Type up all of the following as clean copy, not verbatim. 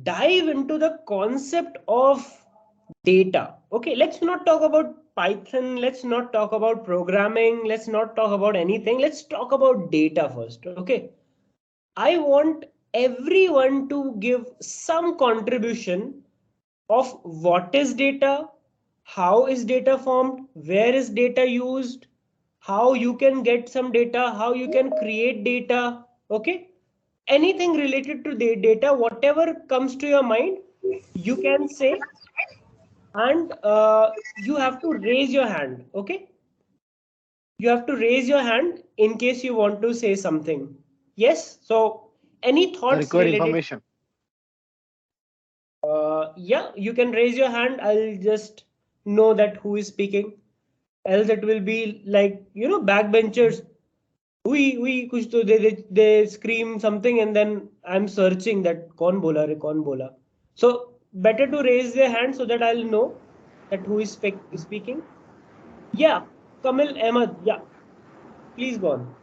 dive into the concept of data. Okay, let's not talk about Python, let's not talk about programming, let's not talk about anything. Let's talk about data first. Okay, I want everyone to give some contribution of what is data, how is data formed, where is data used, how you can get some data, how you can create data. Okay, anything related to the data, whatever comes to your mind, you can say, and you have to raise your hand. Okay, you have to raise your hand in case you want to say something. Yes, so any thoughts Require related? information. Yeah, you can raise your hand. I'll just know that who is speaking. Else it will be like, backbenchers. We kuch to they scream something and then I'm searching that kaun bola re, kaun bola. So better to raise their hand so that I'll know that who is speaking. Yeah, Kamil Ahmed. Yeah, please go on.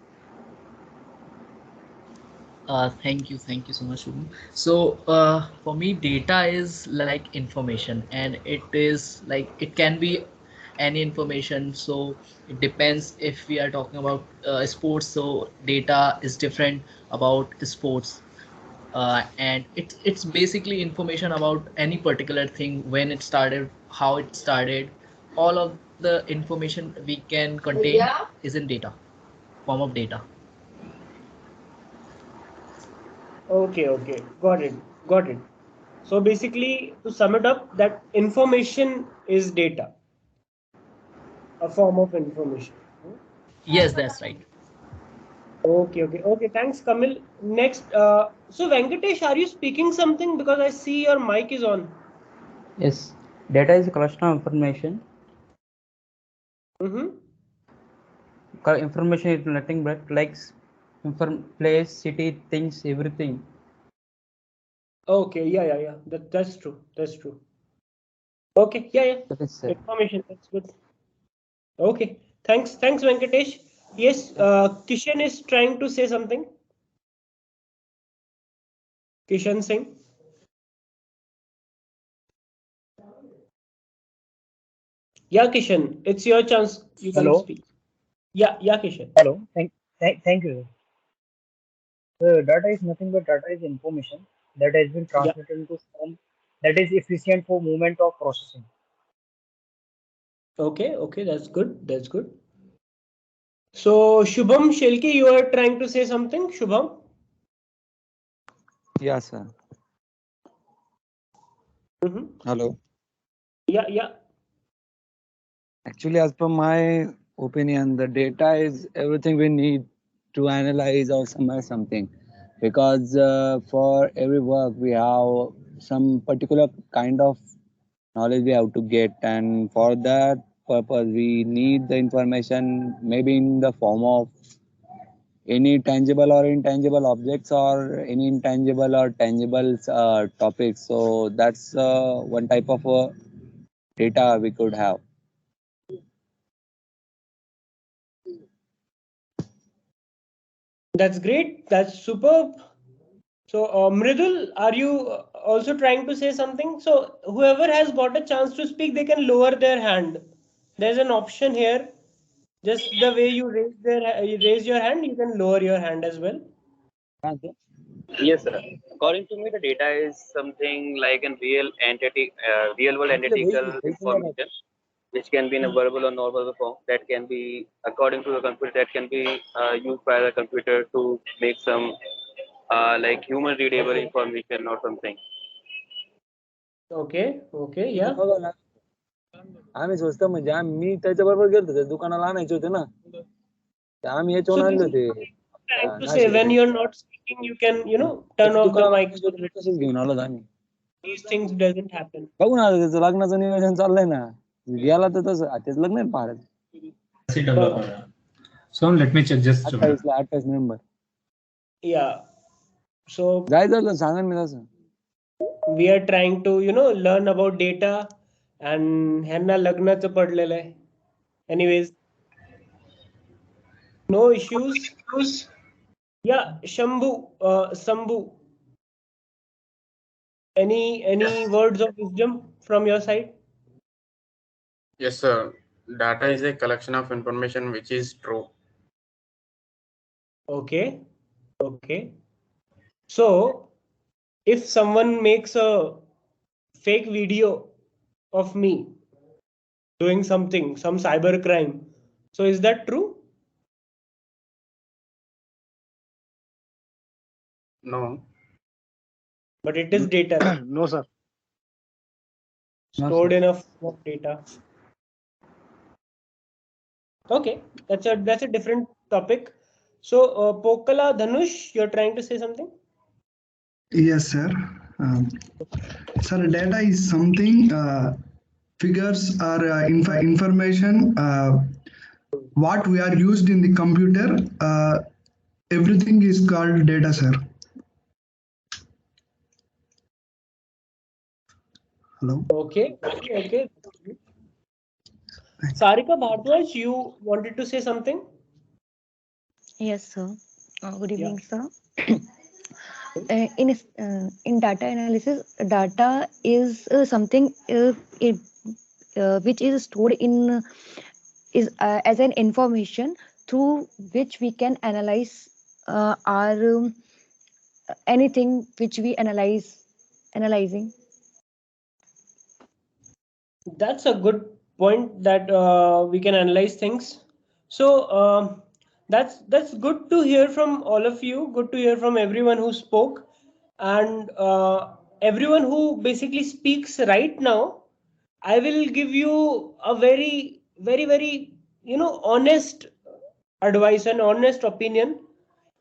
Thank you so much, Shubham. So, for me, data is like information, and it is like it can be any information. So it depends if we are talking about sports. So data is different about sports, and it's basically information about any particular thing, when it started, how it started. All of the information we can contain is in data, form of data. Okay, got it. So basically, to sum it up, that information is data, a form of information. Yes, that's right. Okay. Thanks, Kamil. Next, so Venkatesh, are you speaking something? Because I see your mic is on. Yes, data is a collection of information. Mm-hmm. Information is nothing but likes, place, city, things, everything. Okay, yeah. That's true. That's true. Okay, yeah. That is Information. That's good. Okay. Thanks, Venkatesh. Yes, Kishan is trying to say something. Kishan Singh. Yeah, Kishan, it's your chance. You can Hello. speak. Yeah, Kishan. Hello. Thank you. Data is nothing but data is information that has been Yeah. transmitted into form that is efficient for movement of processing. Okay. That's good. That's good. So, Shubham Shelki, you are trying to say something, Shubham? Yeah, sir. Mm-hmm. Hello. Yeah. Actually, as per my opinion, the data is everything we need to analyze or summarize something. Because for every work, we have some particular kind of knowledge we have to get, and for that purpose, we need the information maybe in the form of any tangible or intangible objects or any intangible or tangible topics. So that's one type of data we could have. That's great. That's superb. So, Mridul, are you also trying to say something? So, whoever has got a chance to speak, they can lower their hand. There's an option here. Just the way you raise your hand, you can lower your hand as well. Yes, sir. According to me, the data is something like a real entity, real world analytical information, which can be in a verbal or non-verbal form. That can be, according to the computer, that can be used by the computer to make some like human readable information or something. Okay, yeah. आम्ही स्वस्त म्हणजे मी त्याच्याबरोबर गेलो त्या दुकानाला आणायचे होते ना आम्ही याच्यावर So आणले this is होते what I'm trying to say. Nashik When you're not speaking, you can, turn off the दुकानाला mic आणायचे so होते that तसेच घेऊन आलो आम्ही these things doesn't happen. बघू ना त्याचं लग्नाचं नियोजन चाललंय ना गेला तर तसं त्याचं लग्न आहे पाहत So let me check just. 28 November Yeah. So जायचं सांगा मी तसं we are trying to, learn about data and ह्यांना लग्नाचं पडलेलं आहे. Anyways, no issues. Yeah, Shambhu, Sambhu. Any words of wisdom from your side? Yes, sir. Data is a collection of information which is true. Okay. Okay. So if someone makes a fake video of me doing something, some cyber crime, so is that true? No. But it is data, right? No, sir. No, Stored sir. in a form of data. Okay, that's a different topic. So, Pokala Dhanush, you're trying to say something? Yes, sir. Sir, data is something figures or information what we are used in the computer. Everything is called data, sir. Hello. Okay, okay, okay. Sarika Bhardwaj, you wanted to say something? Yes, sir. Good Yeah. evening, sir. In data analysis, data is something which is stored in is as an information through which we can analyze our anything which we analyzing. That's a good point that we can analyze things. So that's good to hear from all of you. Good to hear from everyone who spoke, and everyone who basically speaks right now. I will give you a very honest advice and honest opinion.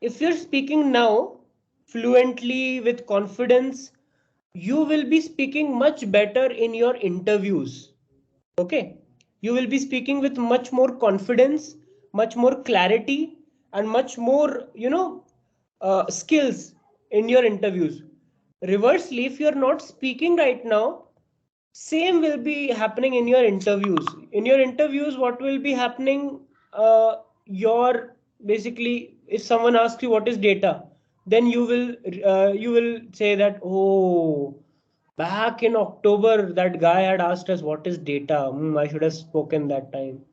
If you're speaking now fluently with confidence, you will be speaking much better in your interviews. Okay, you will be speaking with much more confidence, much more clarity, and much more skills in your interviews. Reversely, if you're not speaking right now, same will be happening in your interviews. In your interviews, what will be happening? Your basically, if someone asks you what is data, then you will say that, oh, back in October that guy had asked us what is data. I should have spoken that time.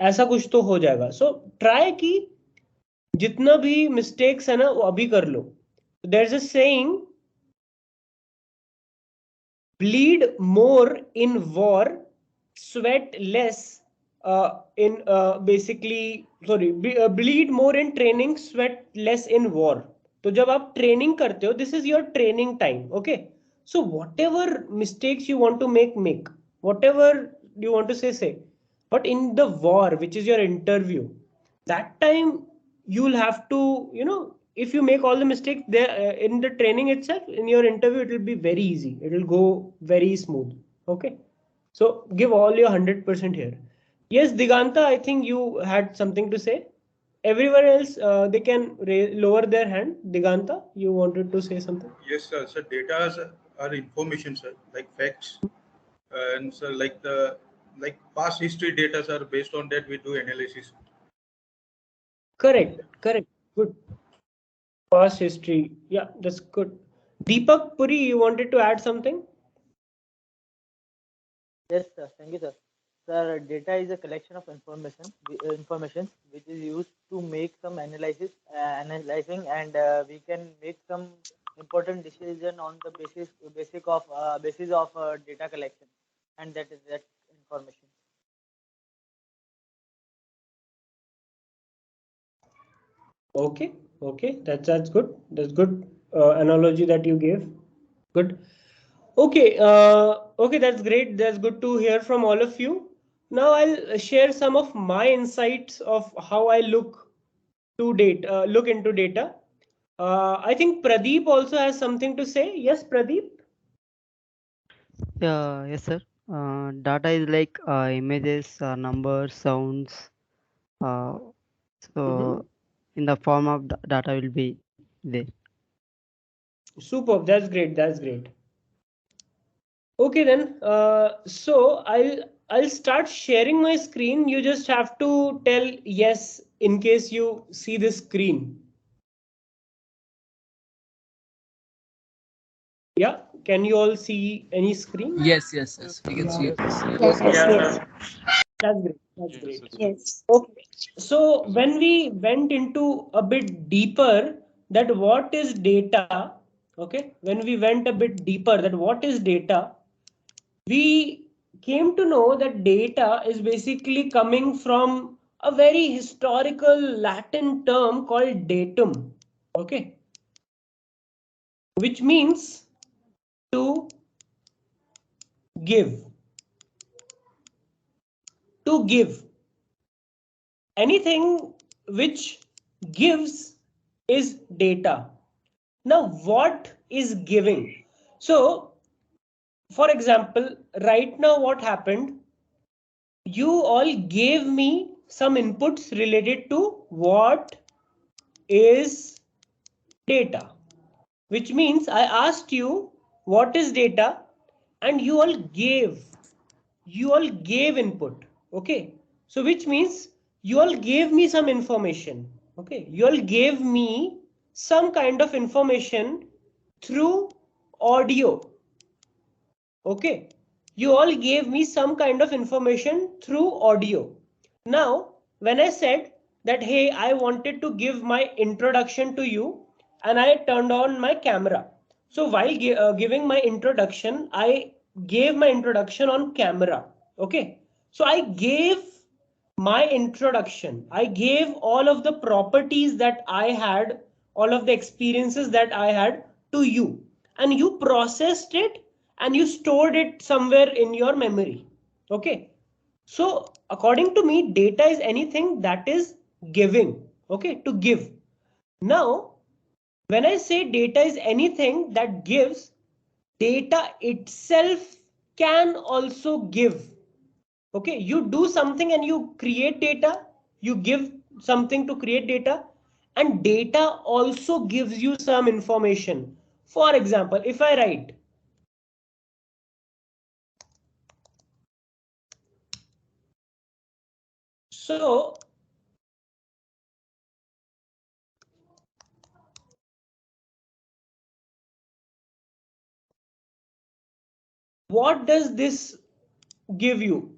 ऐसा कुछ तो हो जाएगा. So try कि जितना भी mistakes है ना वो अभी कर लो. There's a saying, bleed more in war, sweat less in basically sorry bleed more in training, sweat less in war. तो जब आप ट्रेनिंग करते हो, this is your training time. Okay, so whatever mistakes you want to make whatever you want to say, but in the war, which is your interview, that time you'll have to, if you make all the mistakes there in the training itself, in your interview it will be very easy, it will go very smooth. Okay, so give all your 100% here. Yes, Diganta, I think you had something to say. Everyone else, they can lower their hand. Diganta, you wanted to say something? Yes, sir. So data are information, sir, like facts, and so like past history data are based on that we do analysis. Correct, good. Past history, yeah, that's good. Deepak Puri, you wanted to add something? Yes, sir. Thank you, sir. Sir, data is a collection of information which is used to make some analyzing, and we can make some important decision on the basis of data collection, and that is that information. Okay, that's good. That's good analogy that you gave. Good. Okay, that's great. That's good to hear from all of you. Now I'll share some of my insights of how I look into data. I think Pradeep also has something to say. Yes, Pradeep. Yeah, yes, sir. Data is like images, numbers, sounds. Uh, Mhm. so in the form of data will be there. Superb. That's great. That's great. Okay then. So I'll start sharing my screen. You just have to tell yes in case you see this screen. Yeah. Can you all see any screen? Yes, we can see it. Yes, yes, That's great. That's great. yes. Okay. So when we went into a bit deeper that what is data, okay, when we went a bit deeper that what is data, we came to know that data is basically coming from a very historical Latin term called datum, okay, which means to give. To give. Anything which gives is data. Now, what is giving? So, for example, right now, what happened? You all gave me some inputs related to what is data, which means I asked you what is data, and you all gave input. Okay, so which means you all gave me some information. Okay, you all gave me some kind of information through audio. Okay, you all gave me some kind of information through audio. Now, when I said that, hey, I wanted to give my introduction to you, and I turned on my camera. So while giving my introduction, I gave my introduction on camera. Okay, so I gave my introduction. I gave all of the properties that I had, all of the experiences that I had to you, and you processed it and you stored it somewhere in your memory. Okay, so according to me, data is anything that is giving. Okay, to give. Now, when I say data is anything that gives, data itself can also give. Okay, you do something and you create data, you give something to create data, and data also gives you some information. For example, if I write, so what does this give you?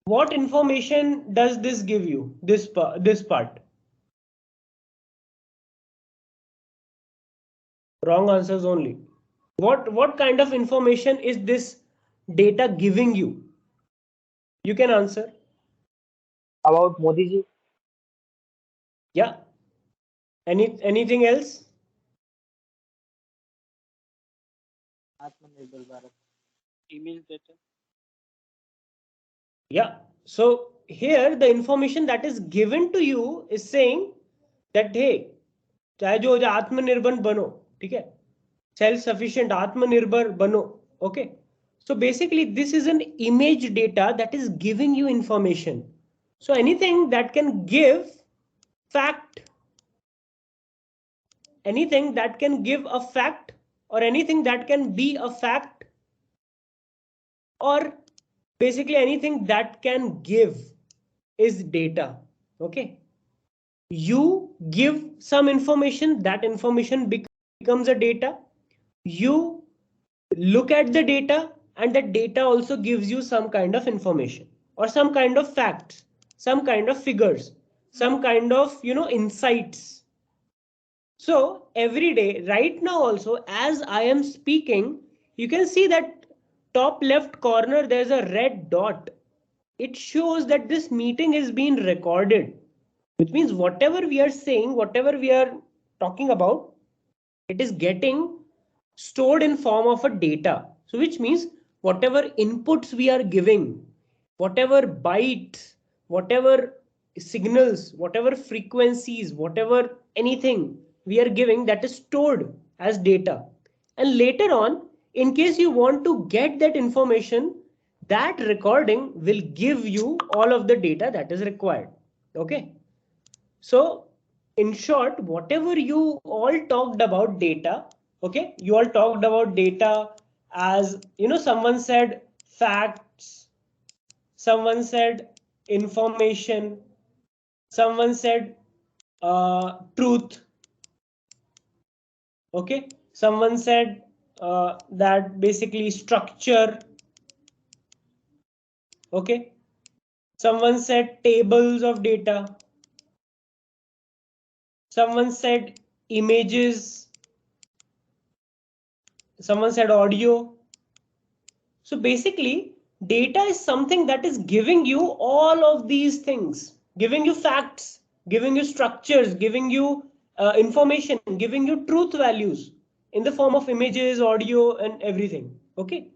What information does this give you? This part. Wrong answers only. What kind of information is this data giving you? You can answer. About Modi ji. Yeah. Anything else? Atmanirbhar Bharat. Yeah. So here the information that is given to you is saying that, hey, चाहे जो हो जाए आत्मनिर्भर बनो, ठीक है, self sufficient आत्मनिर्भर बनो. Okay, so basically this is an image data that is giving you information. So anything that can give fact, anything that can give a fact, or anything that can be a fact, or basically anything that can give is data. Okay, you give some information, that information becomes a data. You look at the data, and that data also gives you some kind of information or some kind of facts, some kind of figures, some kind of insights. So every day, right now also, as I am speaking, you can see that top left corner there's a red dot. It shows that this meeting is being recorded, which means whatever we are saying, whatever we are talking about, it is getting stored in form of a data. So which means whatever inputs we are giving, whatever bytes, whatever signals, whatever frequencies, whatever anything we are giving, that is stored as data. And later on, in case you want to get that information, that recording will give you all of the data that is required. Okay, so in short, whatever you all talked about data, okay, you all talked about data as, someone said facts, someone said information, someone said truth, okay, someone said that basically structure. Okay. Someone said tables of data. Someone said images. Someone said audio. So basically, data is something that is giving you all of these things, giving you facts, giving you structures, giving you information, giving you truth values in the form of images, audio, and everything. Okay.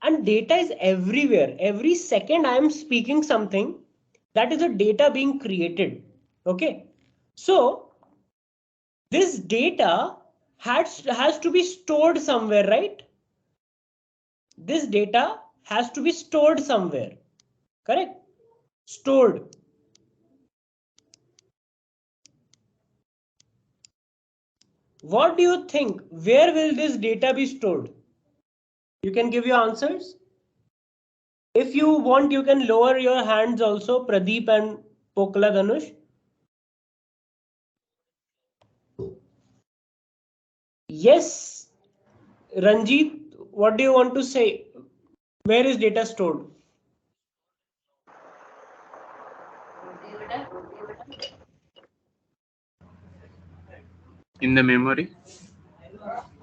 And data is everywhere. Every second I am speaking something, that is a data being created. Okay. So this data has to be stored somewhere, right? This data has to be stored somewhere, correct? Stored. What do you think? Where will this data be stored? You can give your answers. If you want, you can lower your hands also, Pradeep and Pokla Dhanush. Yes, Ranjit, what do you want to say? Where is data stored? In the memory.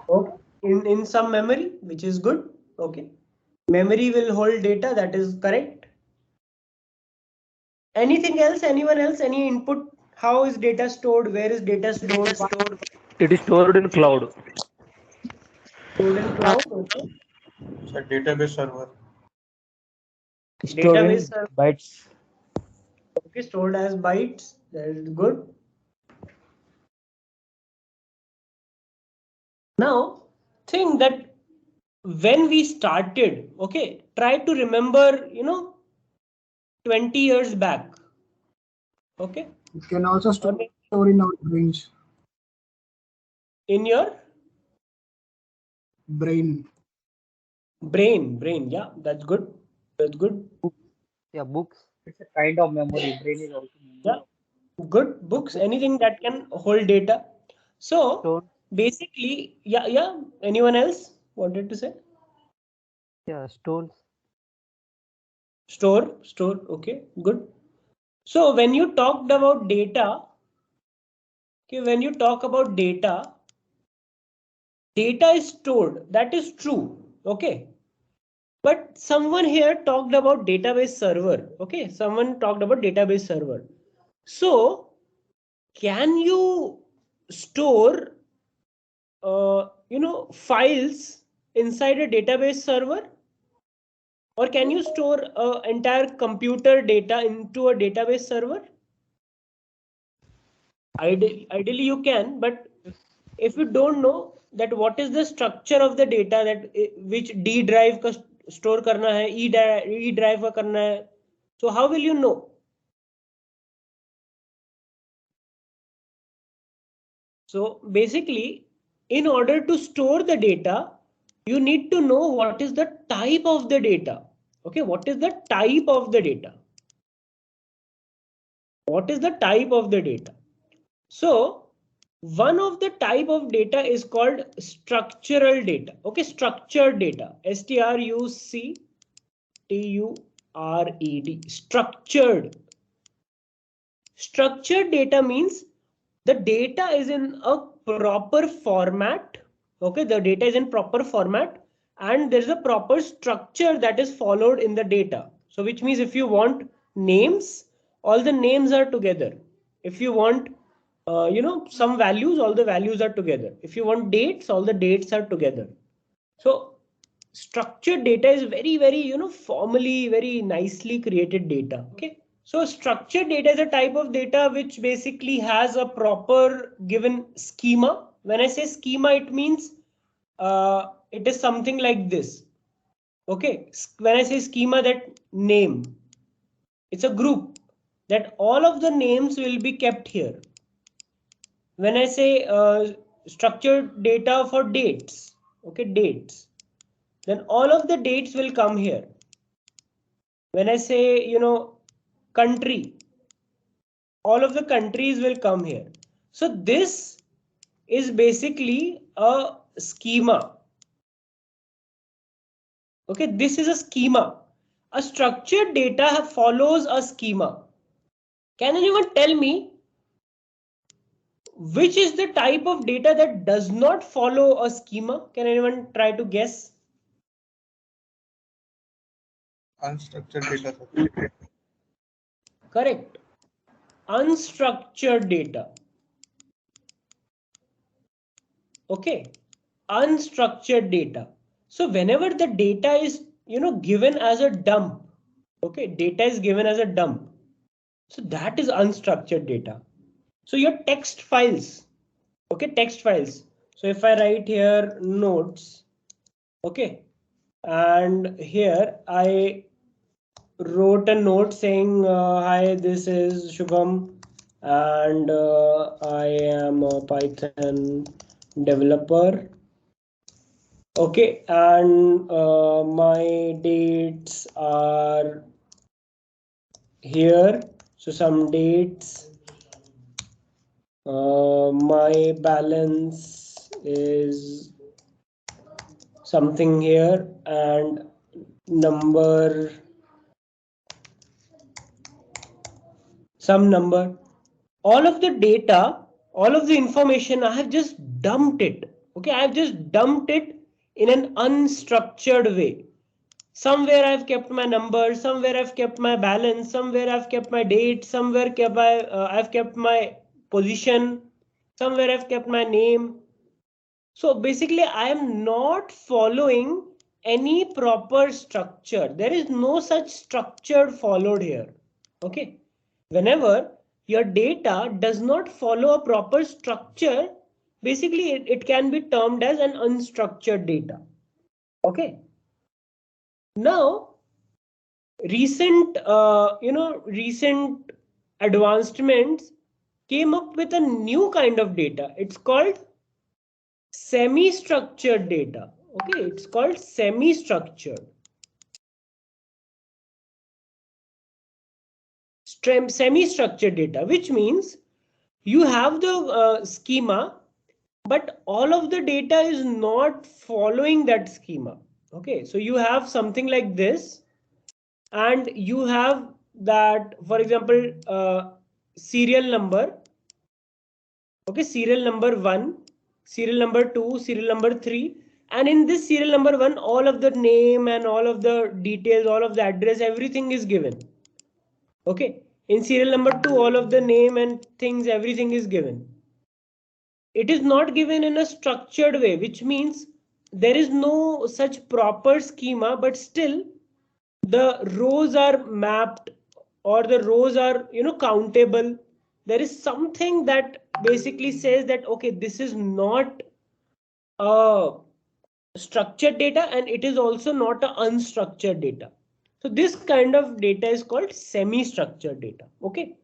Okay. In some memory, which is good. Okay. Memory will hold data, that is correct. Anything else? Anyone else? Any input? How is data stored? Where is data stored? It is stored in cloud. Stored in cloud. Okay. It's a database server. Stored Database in server. bytes. Okay, stored as bytes. That is good. Now, think that when we started, okay, try to remember, 20 years back. Okay. It can also store in our brains. In your Brain. brain. Yeah, that's good. That's good. Yeah, books. It's a kind of memory. Brain is also memory. Yeah, good. Books, anything that can hold data. So Stone. basically, yeah. Anyone else wanted to say? Yeah, stones. Store. Okay, good. So when you talked about data, okay, when you talk about data is stored. That is true. Okay. But someone here talked about database server. Okay. Someone talked about database server. So can you store, files inside a database server? Or can you store entire computer data into a database server? Ideally you can, but if you don't know that what is the structure of the data that which D drive का store करना है, E drive का करना है, so how will you know? So basically, in order to store the data, you need to know what is the type of the data. Okay, what is the type of the data? What is the type of the data? So one of the type of data is called structural data. Okay, structured data. STRUCTURED. Structured. Structured data means the data is in a proper format. Okay, the data is in proper format and there is a proper structure that is followed in the data. So which means if you want names, all the names are together. If you want some values, all the values are together. If you want dates, all the dates are together. So structured data is very, very, formally, very nicely created data. Okay. So structured data is a type of data which basically has a proper given schema. When I say schema, it means it is something like this. Okay. When I say schema, that name, it's a group that all of the names will be kept here. When I say structured data for dates, okay, dates, then all of the dates will come here. When I say, country, all of the countries will come here. So this is basically a schema. Okay, this is a schema. A structured data follows a schema. Can anyone tell me which is the type of data that does not follow a schema? Can anyone try to guess? Unstructured data, sir. Correct. Unstructured data. Okay. Unstructured data. So whenever the data is, given as a dump, okay, data is given as a dump. So that is unstructured data. So your text files, okay, text files. So if I write here notes, okay, and here I wrote a note saying, hi, this is Shubham, and I am a Python developer. Okay, and my dates are here. So some dates. My balance is something here, and number, some number. All of the data, all of the information, I have just dumped it. Okay, I have just dumped it in an unstructured way. Somewhere I've kept my number, somewhere I've kept my balance, somewhere I've kept my date, somewhere I've kept my position, somewhere I've kept my name. So basically I am not following any proper structure. There is no such structure followed here. Okay. Whenever your data does not follow a proper structure, basically it can be termed as an unstructured data. Okay. Now, recent advancements came up with a new kind of data. It's called semi-structured data. Okay, it's called semi-structured. Semi-structured data, which means you have the schema, but all of the data is not following that schema. Okay, so you have something like this, and you have that, for example, serial number. Okay, serial number 1, serial number 2, serial number 3, and in this serial number 1 all of the name and all of the details, all of the address, everything is given. Okay, in serial number 2 all of the name and things, everything is given. It is not given in a structured way, which means there is no such proper schema, but still the rows are mapped, or the rows are countable. There is something that basically says that okay, this is not a structured data, and it is also not a unstructured data. So this kind of data is called semi-structured data. Okay,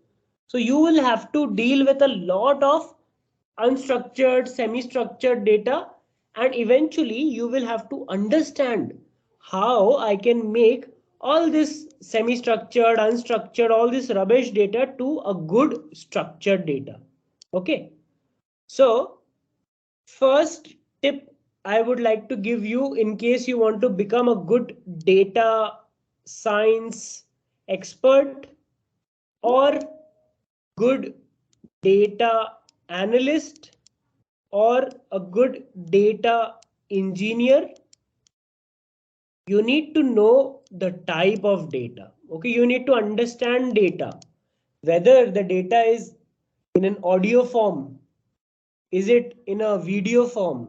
so you will have to deal with a lot of unstructured, semi-structured data, and eventually you will have to understand how I can make all this semi-structured, unstructured, all this rubbish data to a good structured data. Okay, so first tip I would like to give you, in case you want to become a good data science expert or good data analyst or a good data engineer, you need to know the type of data. Okay, you need to understand data, whether the data is in an audio form, is it in a video form,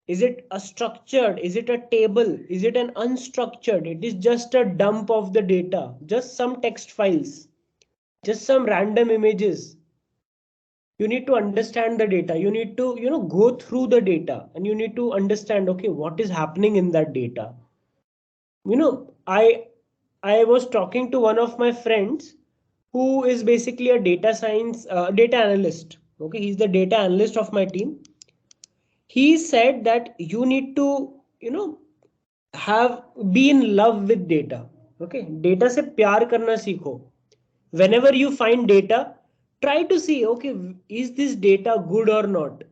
is it a structured, is it a table, is it an unstructured, it is just a dump of the data, just some text files, just some random images. You need to understand the data, you need to go through the data, and you need to understand, okay, what is happening in that data. I was talking to one of my friends who is basically a data science data analyst. Okay, he's the data analyst of my team. He said that you need to have be in love with data. Okay, data se प्यार करना सीखो. Whenever you find data, try to see, okay, is this data good or not.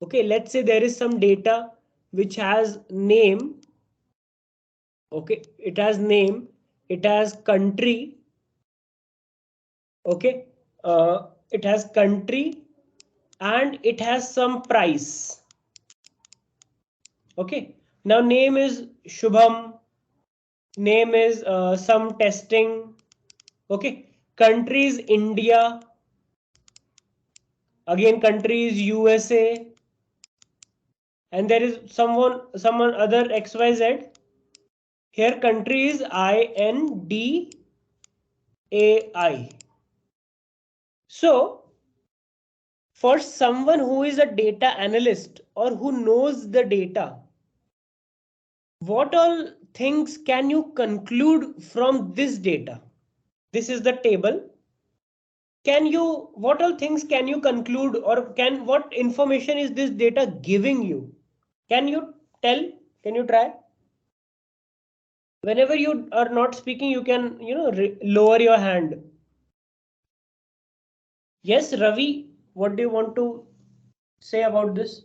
Okay, let's say there is some data which has name Okay, it has name, it has country. Okay, it has country and it has some price. Okay, now name is Shubham, name is some testing. Okay, country is India, again country is USA, and there is someone other XYZ. Here country is INDAI. So for someone who is a data analyst or who knows the data, what all things can you conclude from this data? This is the table. What all things can you conclude, or what information is this data giving you? Can you tell? Can you try? Whenever you are not speaking, you can, lower your hand. Yes, Ravi, what do you want to say about this?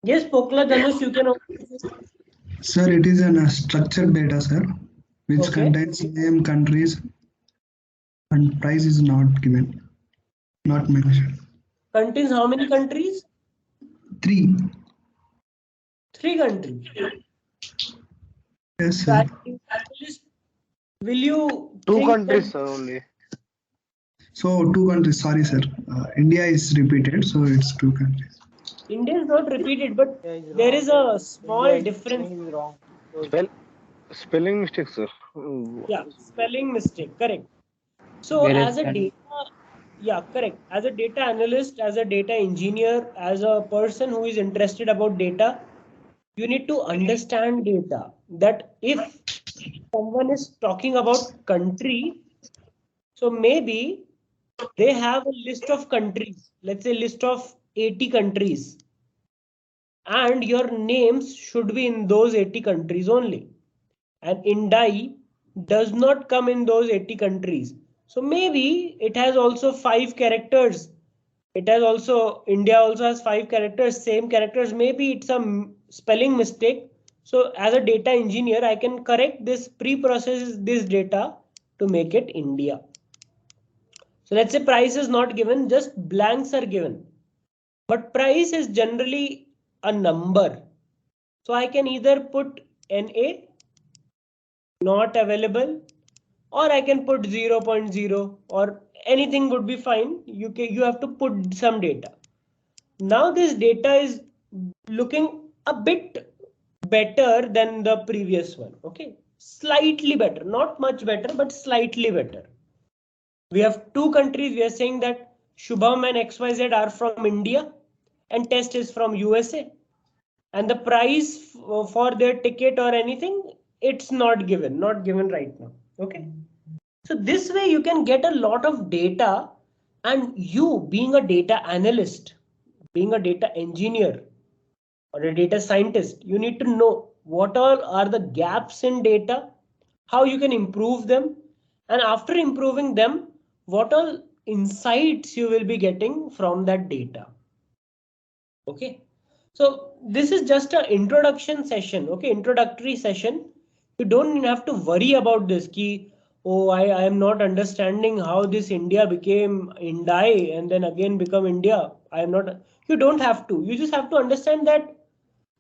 Yes, Pokla Dhanush, you can. Sir, it is a structured data, sir, which Okay. contains name, countries, and price is not given, not mentioned. Contains how many countries? Three. 3 countries. Yes, sir. Will you Two think countries, that sir, only. So 2 countries. Sorry, sir. India is repeated, so it's 2 countries. India is not repeated, but Yeah, he's there wrong. is a small India is difference. saying is wrong. So Spelling mistake, sir. Yeah, spelling mistake, correct. So Whereas as a can data, yeah, correct. As a data analyst, as a data engineer, as a person who is interested about data, you need to understand data. That if someone is talking about country, so maybe they have a list of countries, let's say list of 80 countries, and your names should be in those 80 countries only. And Indai does not come in those 80 countries. So maybe it has also 5 characters. It has also, India also has 5 characters, same characters. Maybe it's a spelling mistake. So as a data engineer, I can correct this, pre-process this data to make it India. So let's say price is not given, just blanks are given. But price is generally a number. So I can either put NA, not available, or I can put 0.0 or anything would be fine. You have to put some data. Now this data is looking a bit better than the previous one. Okay, slightly better, not much better, but slightly better. We have 2 countries. We are saying that Shubham and XYZ are from India and test is from USA. And the price for their ticket or anything, it's not given right now. Okay. So this way you can get a lot of data, and you being a data analyst, being a data engineer or a data scientist, you need to know what all are the gaps in data, how you can improve them, and after improving them, what all insights you will be getting from that data. Okay. So this is just an introduction session. Okay, introductory session. You don't have to worry about this key. Oh, I am not understanding how this India became Indai and then again become India. I am not. You don't have to. You just have to understand that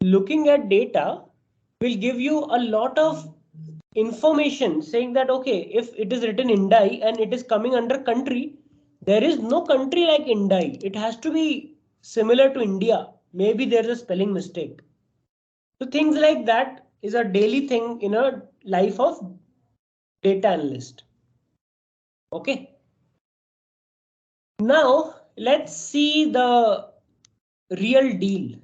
looking at data will give you a lot of information saying that okay, if it is written Indai and it is coming under country, there is no country like Indai. It has to be similar to India. Maybe there's a spelling mistake. So things like that is a daily thing in a life of data analyst. Okay. Now let's see the real deal.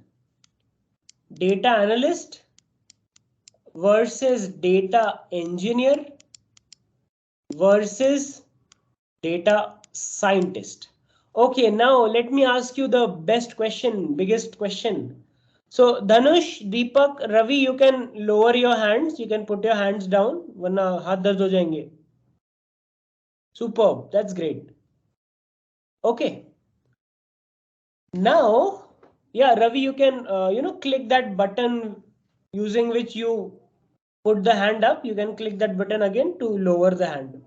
Data analyst versus data engineer versus data scientist. Okay, now let me ask you the best question, biggest question. So Dhanush, Deepak, Ravi, you can lower your hands. You can put your hands down. वरना हाथ दर्द हो जाएंगे. Superb. That's great. Okay. Now, yeah, Ravi, you can click that button using which you put the hand up. You can click that button again to lower the hand.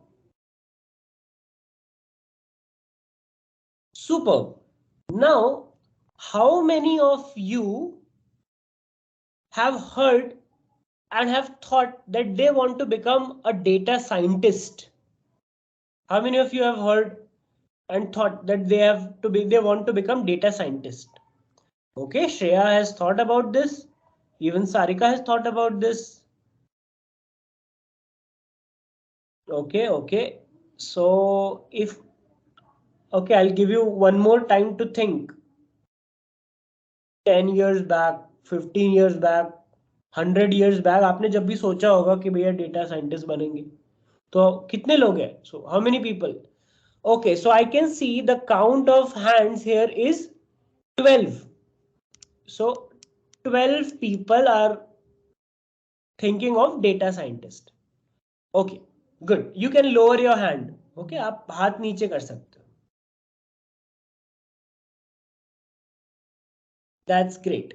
Superb. Now, how many of you have heard and have thought that they want to become a data scientist? How many of you have heard and thought that they want to become data scientist? Okay, Shreya has thought about this. Even Sarika has thought about this. Okay. So I'll give you one more time to think. 10 years back, 15 years back, 100 years back, आपने जब भी सोचा होगा कि भैया data scientist बनेंगे, तो कितने लोग हैं? So how many people? Okay, so I can see the count of hands here is 12. So 12 people are thinking of data scientist. Okay, good. You can lower your hand. Okay, आप हाथ नीचे कर सकते हो. That's great.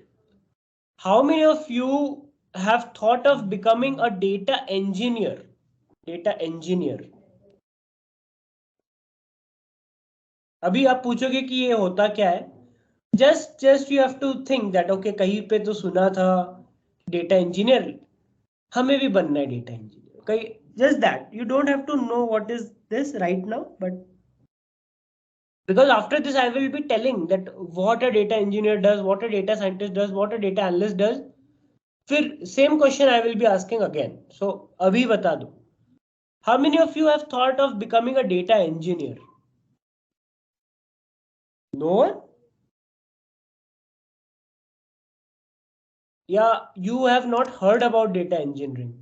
How many of you have thought of becoming a data engineer? Data engineer. अभी आप पूछोगे कि ये होता क्या है? Just you have to think that okay, कहीं पे तो सुना था data engineer, हमें भी बनना है data engineer. कहीं just that. You don't have to know what is this right now, but because after this I will be telling that what a data engineer does, what a data scientist does, what a data analyst does. फिर same question I will be asking again. So अभी बता दो. How many of you have thought of becoming a data engineer? No one? Yeah, you have not heard about data engineering.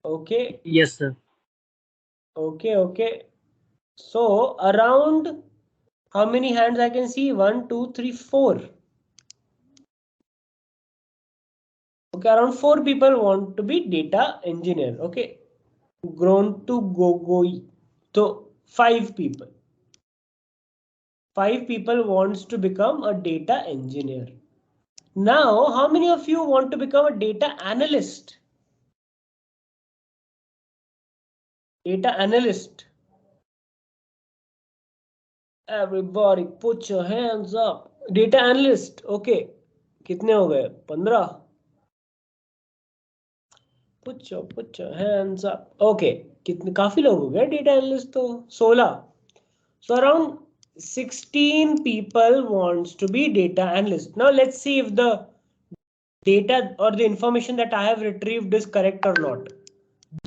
Okay. Yes, sir. Okay. So around how many hands I can see? 1, 2, 3, 4. Okay, around 4 people want to be data engineer. Okay, grown to go. So 5 people. 5 people wants to become a data engineer. Now, how many of you want to become a data analyst? Data analyst. Everybody put your hands up. Data analyst. Okay. कितने हो गए? 15. Put your hands up. Okay. कितने काफी लोग हो गए data analyst तो 16. So around 16 people wants to be data analyst. Now let's see if the data or the information that I have retrieved is correct or not.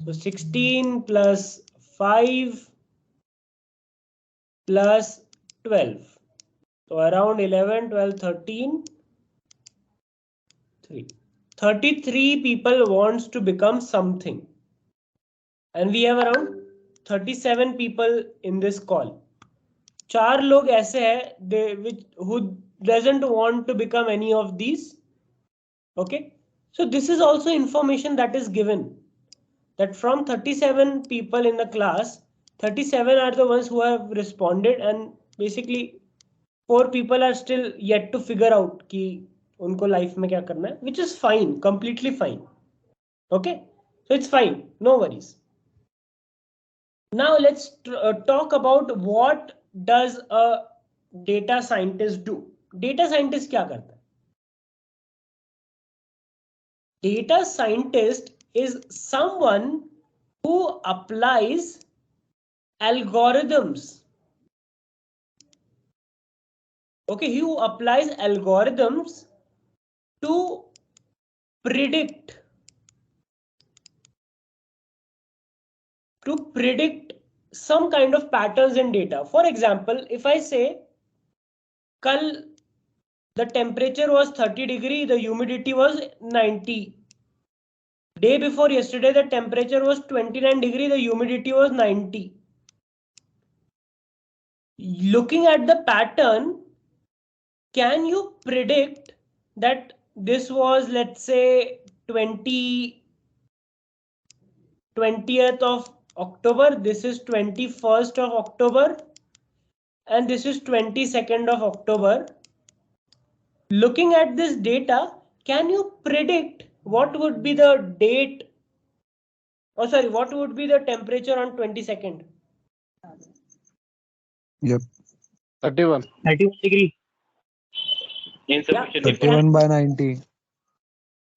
So 16 plus 5 plus 12. So around 11, 12, 13, 3. 33 people wants to become something. And we have around 37 people in this call. 4 लोग ऐसे हैं who doesn't want to become any of these. Okay. So this is also information that is given. That from 37 people in the class, 37 are the ones who have responded, and basically 4 people are still yet to figure out कि उनको life में क्या करना है, which is fine, completely fine. Okay, so it's fine, no worries. Now let's talk about what does a data scientist do. Data scientist क्या करता है? Data scientist is someone who applies algorithms. Okay, who applies algorithms to predict some kind of patterns in data. For example, if I say kal the temperature was 30 degree, the humidity was 90. Day before yesterday, the temperature was 29 degree, the humidity was 90. Looking at the pattern, can you predict that this was, let's say, 20th of October, this is 21st of October, and this is 22nd of October. Looking at this data, can you predict what would be the date? Oh, sorry, what would be the temperature on 22nd? Yep. 31. 31 degree. Insufficient 31 by 90.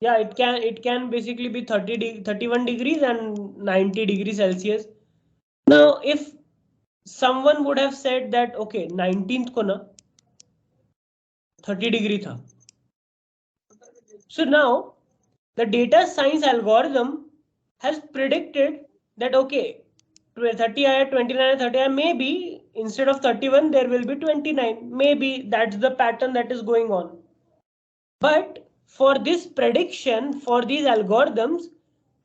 Yeah, it can basically be 31 degrees and 90 degrees Celsius. Now, if someone would have said that, okay, 19th ko na 30 degree tha. So now the data science algorithm has predicted that, okay, 30 आया 29 आया 30 आया, maybe instead of 31 there will be 29. Maybe that's the pattern that is going on. But for this prediction, for these algorithms,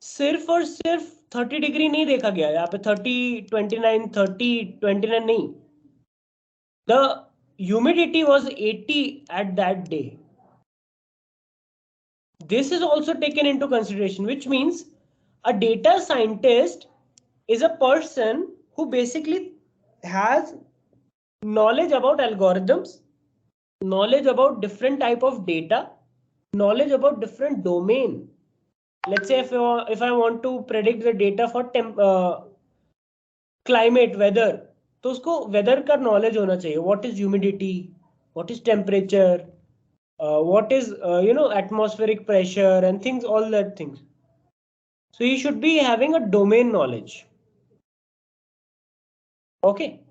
सिर्फ और सिर्फ 30 degree नहीं देखा गया, यहाँ पे 30, 29, 30, 29 नहीं. The humidity was 80 at that day. This is also taken into consideration, which means a data scientist is a person who basically has knowledge about algorithms, knowledge about different type of data, knowledge about different domain. Let's say if I want to predict the data for climate, weather, तो उसको weather का knowledge होना चाहिए. What is humidity? What is temperature? What is atmospheric pressure and things, all that things. So you should be having a domain knowledge. Okay,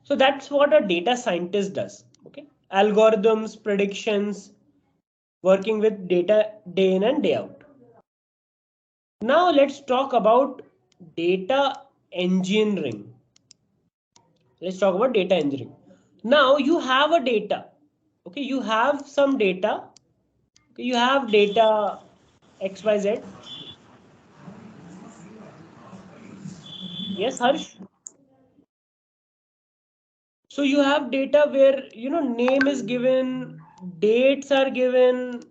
so that's what a data scientist does. Okay, algorithms, predictions, working with data day in and day out. Now let's talk about data engineering. Let's talk about data engineering. Now you have a data. Okay, you have some data. Okay, you have data XYZ. Yes, Harsh. So you have data where name is given, dates are given,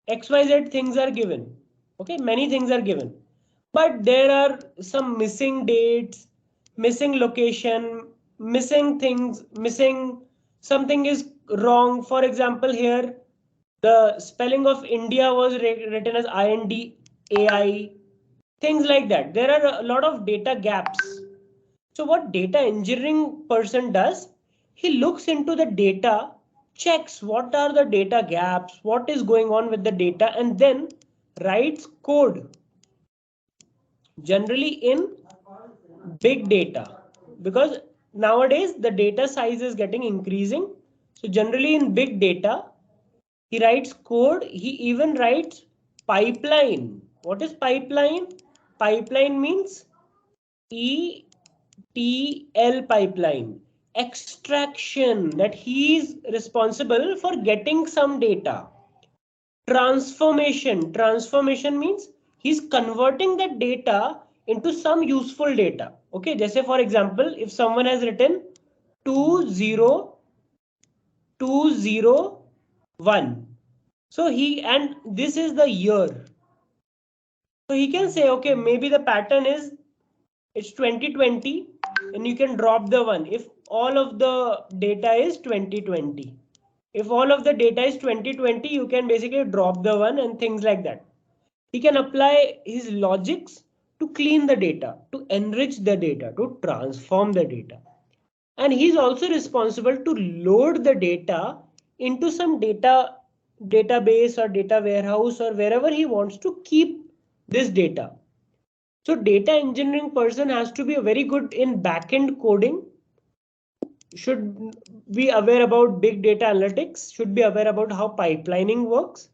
XYZ things are given. Okay, many things are given. But there are some missing dates, missing location, missing things, missing something is wrong. For example, here the spelling of India was written as INDAI, things like that. There are a lot of data gaps. So what data engineering person does, he looks into the data, checks what are the data gaps, what is going on with the data, and then writes code. Generally in big data, because nowadays the data size is getting increasing. So generally in big data, he writes code. He even writes pipeline. What is pipeline? Pipeline means ETL pipeline, extraction, that he is responsible for getting some data. Transformation means he's converting that data into some useful data. Okay, just say for example, if someone has written 20201, so and this is the year, so he can say, okay, maybe the pattern is it's 2020, and you can drop the one if all of the data is 2020. If all of the data is 2020, you can basically drop the one and things like that. He can apply his logics to clean the data, to enrich the data, to transform the data. And he's also responsible to load the data into some database or data warehouse or wherever he wants to keep this data. So data engineering person has to be very good in backend coding, should be aware about big data analytics, should be aware about how pipelining works,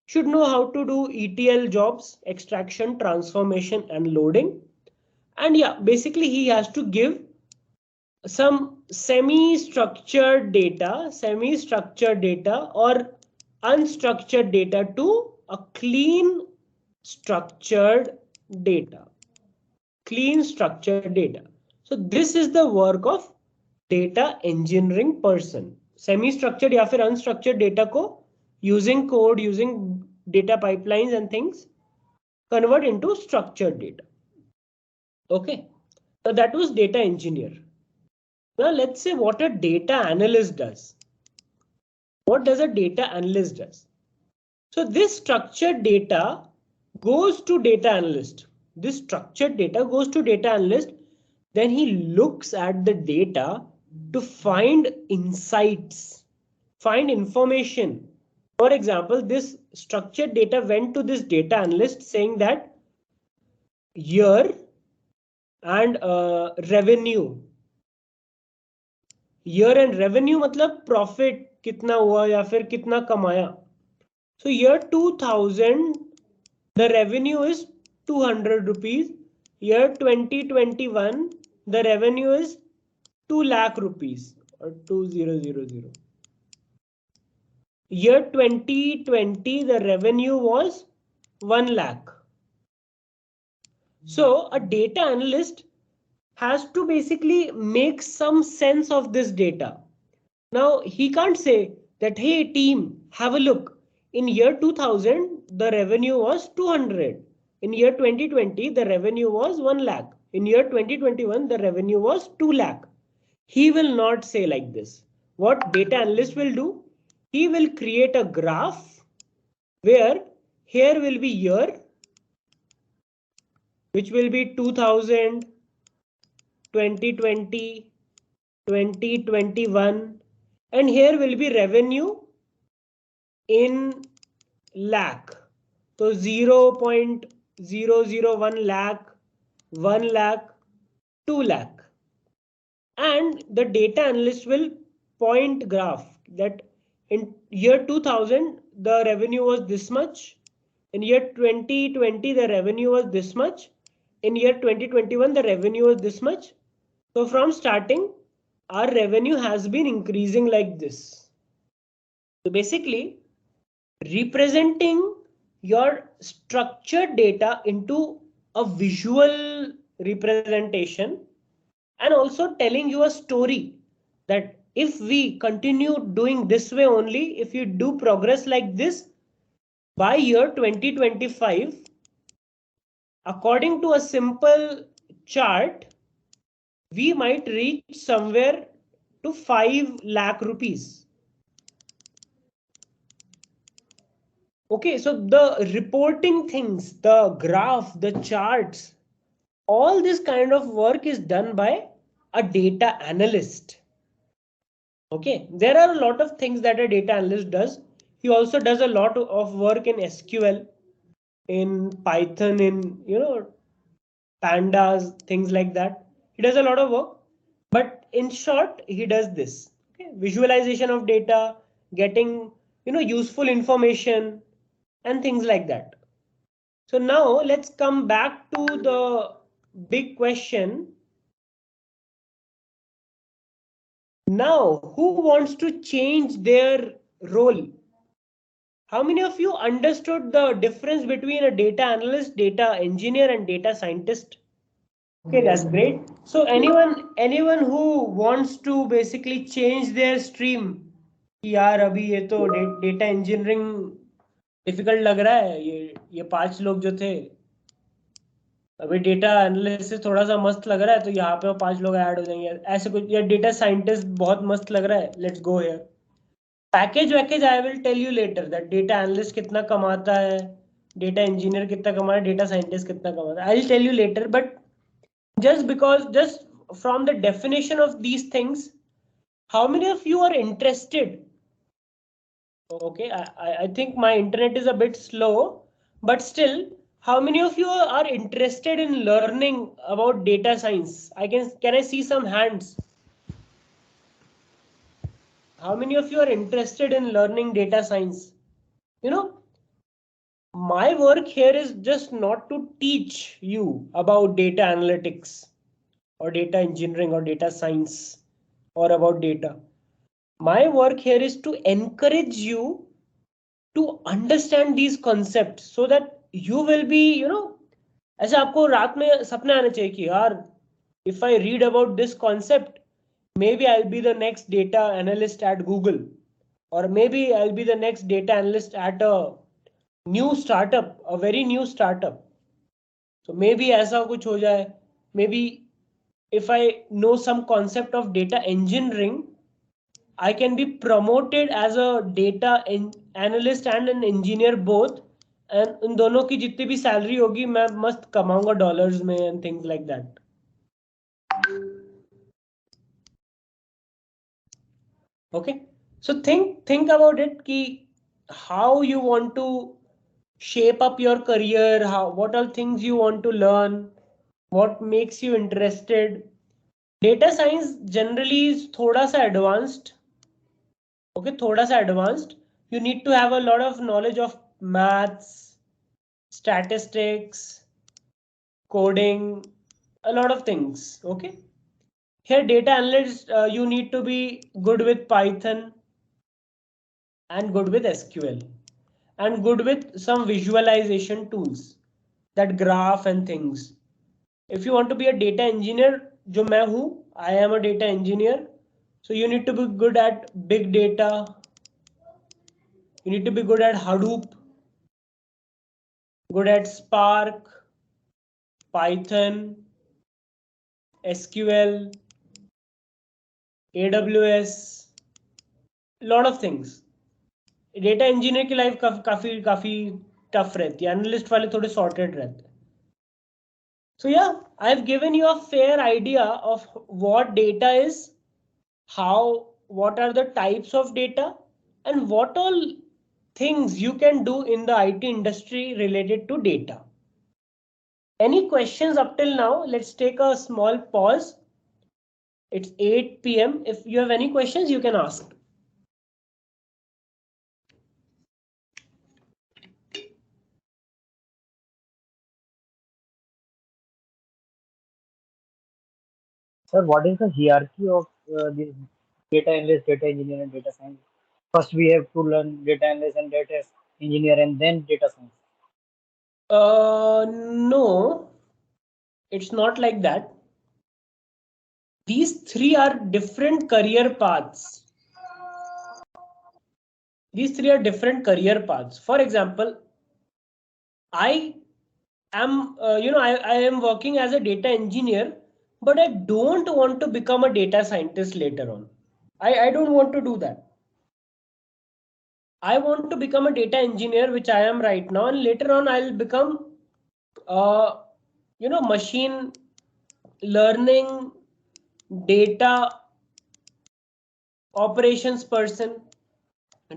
should know how to do ETL jobs, extraction, transformation, and loading. And yeah, basically he has to give some semi-structured data or unstructured data to a clean structured data. So this is the work of data engineering person. Semi-structured या फिर unstructured data को using code, using data pipelines and things, convert into structured data. Okay. So that was data engineer. Now let's say what a data analyst does. What does a data analyst does? So this structured data goes to data analyst. This structured data goes to data analyst. Then he looks at the data to find insights, find information. For example, this structured data went to this data analyst saying that year and revenue. Year and revenue मतलब profit कितना हुआ या फिर कितना कमाया. So year 2000 the revenue is 200 rupees. Year 2021 the revenue is 2 lakh rupees or 2000. Year 2020 the revenue was 1 lakh. So a data analyst has to basically make some sense of this data. Now he can't say that, hey team, have a look. In year 2000, the revenue was 200. In year 2020, the revenue was 1 lakh. In year 2021, the revenue was 2 lakh. He will not say like this. What data analyst will do? He will create a graph where here will be year, which will be 2000, 2020, 2021, and here will be revenue in lakh. So 0.001 lakh, 1 lakh, 2 lakh. And the data analyst will point graph that in year 2000 the revenue was this much. In year 2020 the revenue was this much. In year 2021 the revenue was this much. So from starting our revenue has been increasing like this. So basically representing your structured data into a visual representation and also telling you a story that if we continue doing this way only, if you do progress like this, by year 2025, according to a simple chart, we might reach somewhere to 5 lakh rupees. Okay, so the reporting things, the graph, the charts, all this kind of work is done by a data analyst. Okay, there are a lot of things that a data analyst does. He also does a lot of work in SQL, in Python, in pandas, things like that. He does a lot of work, but in short, he does this. Okay? Visualization of data, getting useful information, and things like that. So now let's come back to the big question. Now, who wants to change their role? How many of you understood the difference between a data analyst, data engineer, and data scientist? Okay, that's great. So anyone who wants to basically change their stream, कि यार अभी ये तो data engineering difficult लग रहा है, ये 5 लोग जो थे, अभी डेटा एनालिसिस थोड़ा सा मस्त लग रहा है तो यहाँ पे 5 लोग ऐड हो जाएंगे ऐसे कुछ, या डेटा साइंटिस्ट बहुत मस्त लग रहा है, let's go here. Package I will tell you later that data analyst कितना कमाता है, डेटा इंजीनियर कितना कमाता है, डेटा साइंटिस्ट कितना कमाता है. I will tell you later, but just from the definition of these things, how many of you are interested? Okay, I think my internet is a bit slow, but still, how many of you are interested in learning about data science? Can I see some hands? How many of you are interested in learning data science? My work here is just not to teach you about data analytics or data engineering or data science or about data. My work here is to encourage you to understand these concepts so that you will be, ऐसे आपको रात में सपना आना चाहिए कि यार, if I read about this concept, maybe I'll be the next data analyst at Google, or maybe I'll be the next data analyst at a new startup, a very new startup. So maybe ऐसा कुछ हो जाए, maybe if I know some concept of data engineering, I can be promoted as a data analyst and an engineer both. And उन दोनों की जितनी भी salary होगी मैं मस्त कमाऊंगा dollars में and things like that. Okay, so think about it कि how you want to shape up your career, what are things you want to learn, what makes you interested. Data science generally is थोड़ा सा advanced. Okay, thoda sa advanced. You need to have a lot of knowledge of maths, statistics, coding, a lot of things. Okay. Here, data analyst, you need to be good with Python and good with SQL and good with some visualization tools, that graph and things. If you want to be a data engineer, जो मैं हूँ, I am a data engineer. So you need to be good at big data. You need to be good at Hadoop, good at Spark, Python, SQL, AWS, lot of things. Data engineer की life काफी काफी tough रहती है, analyst वाले थोड़े sorted रहते हैं. So yeah, I've given you a fair idea of what data is, what are the types of data, and what all things you can do in the IT industry related to data. Any questions up till now? Let's take a small pause. It's 8 p.m. If you have any questions, you can ask. Sir, what is the hierarchy of this data analyst, data engineer, and data science? First, we have to learn data analyst and data engineer, and then data science. No, it's not like that. These three are different career paths. These three are different career paths. For example, I am, I am working as a data engineer, but I don't want to become a data scientist later on. I don't want to do that. I want to become a data engineer, which I am right now, and later on I'll become, machine learning, data operations person,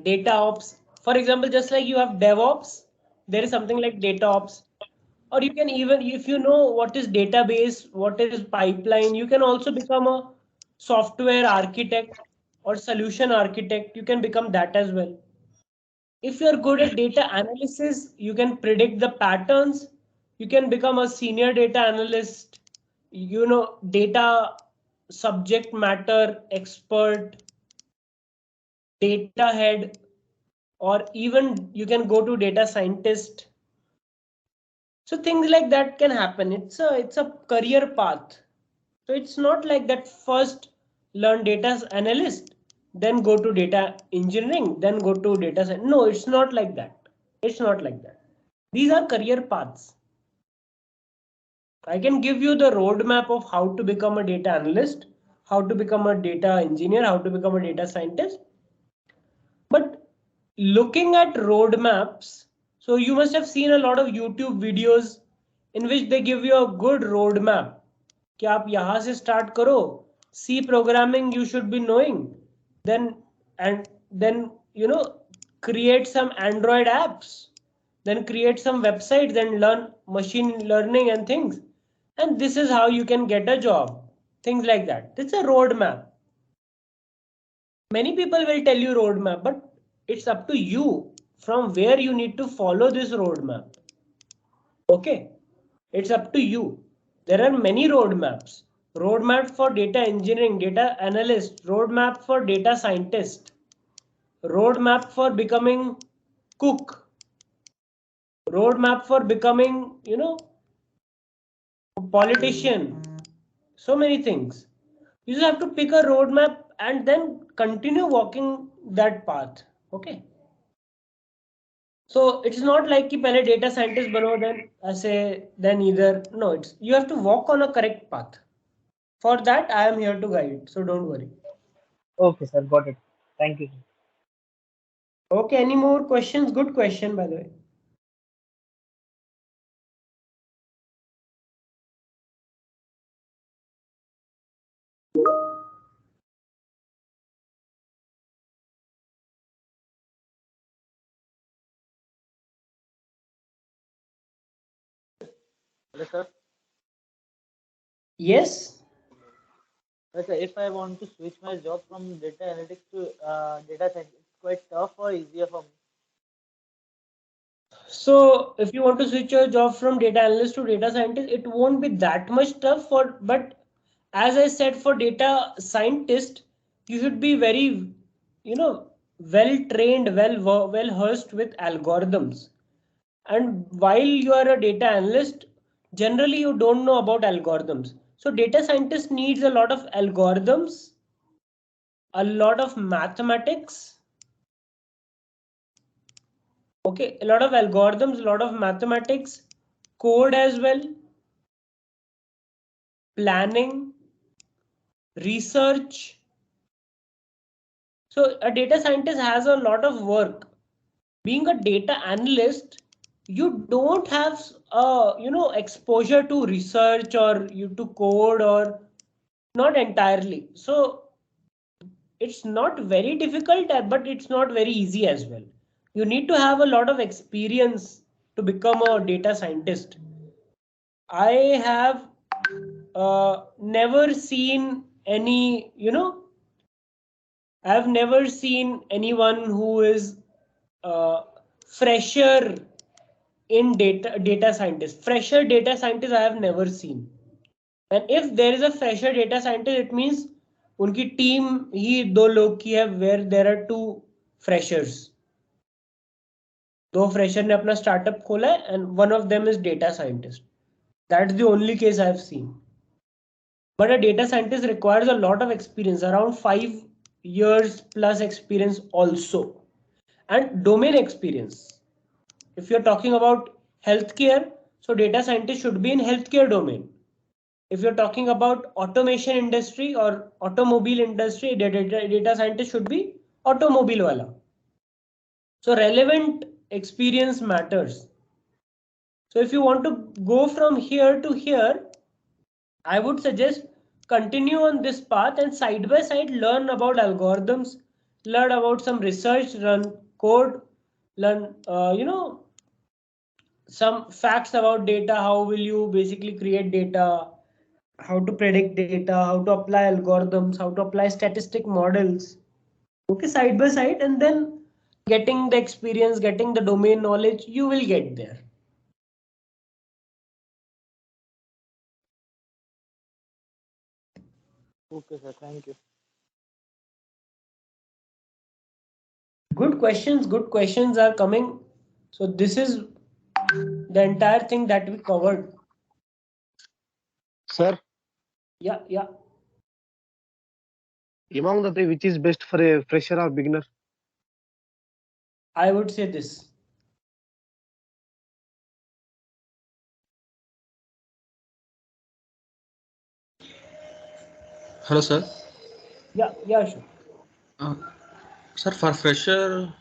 data ops. For example, just like you have DevOps, there is something like data ops. Or you can even, if you know what is database, what is pipeline, you can also become a software architect or solution architect. You can become that as well. If you're good at data analysis, you can predict the patterns. You can become a senior data analyst, data subject matter expert, data head, or even you can go to data scientist. So things like that can happen. It's a career path. So it's not like that first learn data analyst, then go to data engineering, then go to data science. No, it's not like that. It's not like that. These are career paths. I can give you the roadmap of how to become a data analyst, how to become a data engineer, how to become a data scientist. But looking at roadmaps, so you must have seen a lot of YouTube videos in which they give you a good roadmap. कि आप यहाँ से start करो, C programming you should be knowing, then create some Android apps, then create some websites and learn machine learning and things, and this is how you can get a job. Things like that. It's a roadmap. Many people will tell you roadmap, but it's up to you from where you need to follow this roadmap. Okay, it's up to you. There are many roadmaps. Roadmap for data engineering, data analyst, roadmap for data scientist, roadmap for becoming cook, roadmap for becoming, politician. So many things. You just have to pick a roadmap and then continue walking that path. Okay. So it's not like कि पहले data scientist बनो then ऐसे then either, no, it's you have to walk on a correct path. For that, I am here to guide. So don't worry. Okay, sir. Got it. Thank you, sir. Okay, any more questions? Good question, by the way. Hello, sir. Yes. Sir, if I want to switch my job from data analytics to data science, it's quite tough or easier for me. So if you want to switch your job from data analyst to data scientist, it won't be that much tough but as I said, for data scientist, you should be very, well trained, well versed with algorithms. And while you are a data analyst, generally you don't know about algorithms. So data scientist needs a lot of algorithms, a lot of mathematics. Okay, a lot of algorithms, a lot of mathematics, code as well, planning, research. So a data scientist has a lot of work. Being a data analyst, you don't have exposure to research or you to code or not entirely. So it's not very difficult, but it's not very easy as well. You need to have a lot of experience to become a data scientist. I have never seen any, I've never seen anyone who is fresher in data scientist. Fresher data scientist I have never seen. And if there is a fresher data scientist, it means उनकी team ही दो लोग की है where there are two freshers. दो fresher ने अपना startup खोला है and one of them is data scientist. That's the only case I've seen. But a data scientist requires a lot of experience, around 5 years plus experience also, and domain experience. If you're talking about healthcare, so data scientist should be in healthcare domain. If you're talking about automation industry or automobile industry, data scientist should be automobile wala. So relevant experience matters. So if you want to go from here to here, I would suggest continue on this path and side by side learn about algorithms, learn about some research, run code, learn some facts about data. How will you basically create data? How to predict data? How to apply algorithms? How to apply statistic models? Okay, side by side, and then getting the experience, getting the domain knowledge, you will get there. Okay, sir. Thank you. Good questions. Good questions are coming. So this is the entire thing that we covered. Sir, Yeah, yeah. among the three, which is best for a fresher or beginner? I would say this. Hello, sir. Yeah, yeah, sure. Sir, for fresher,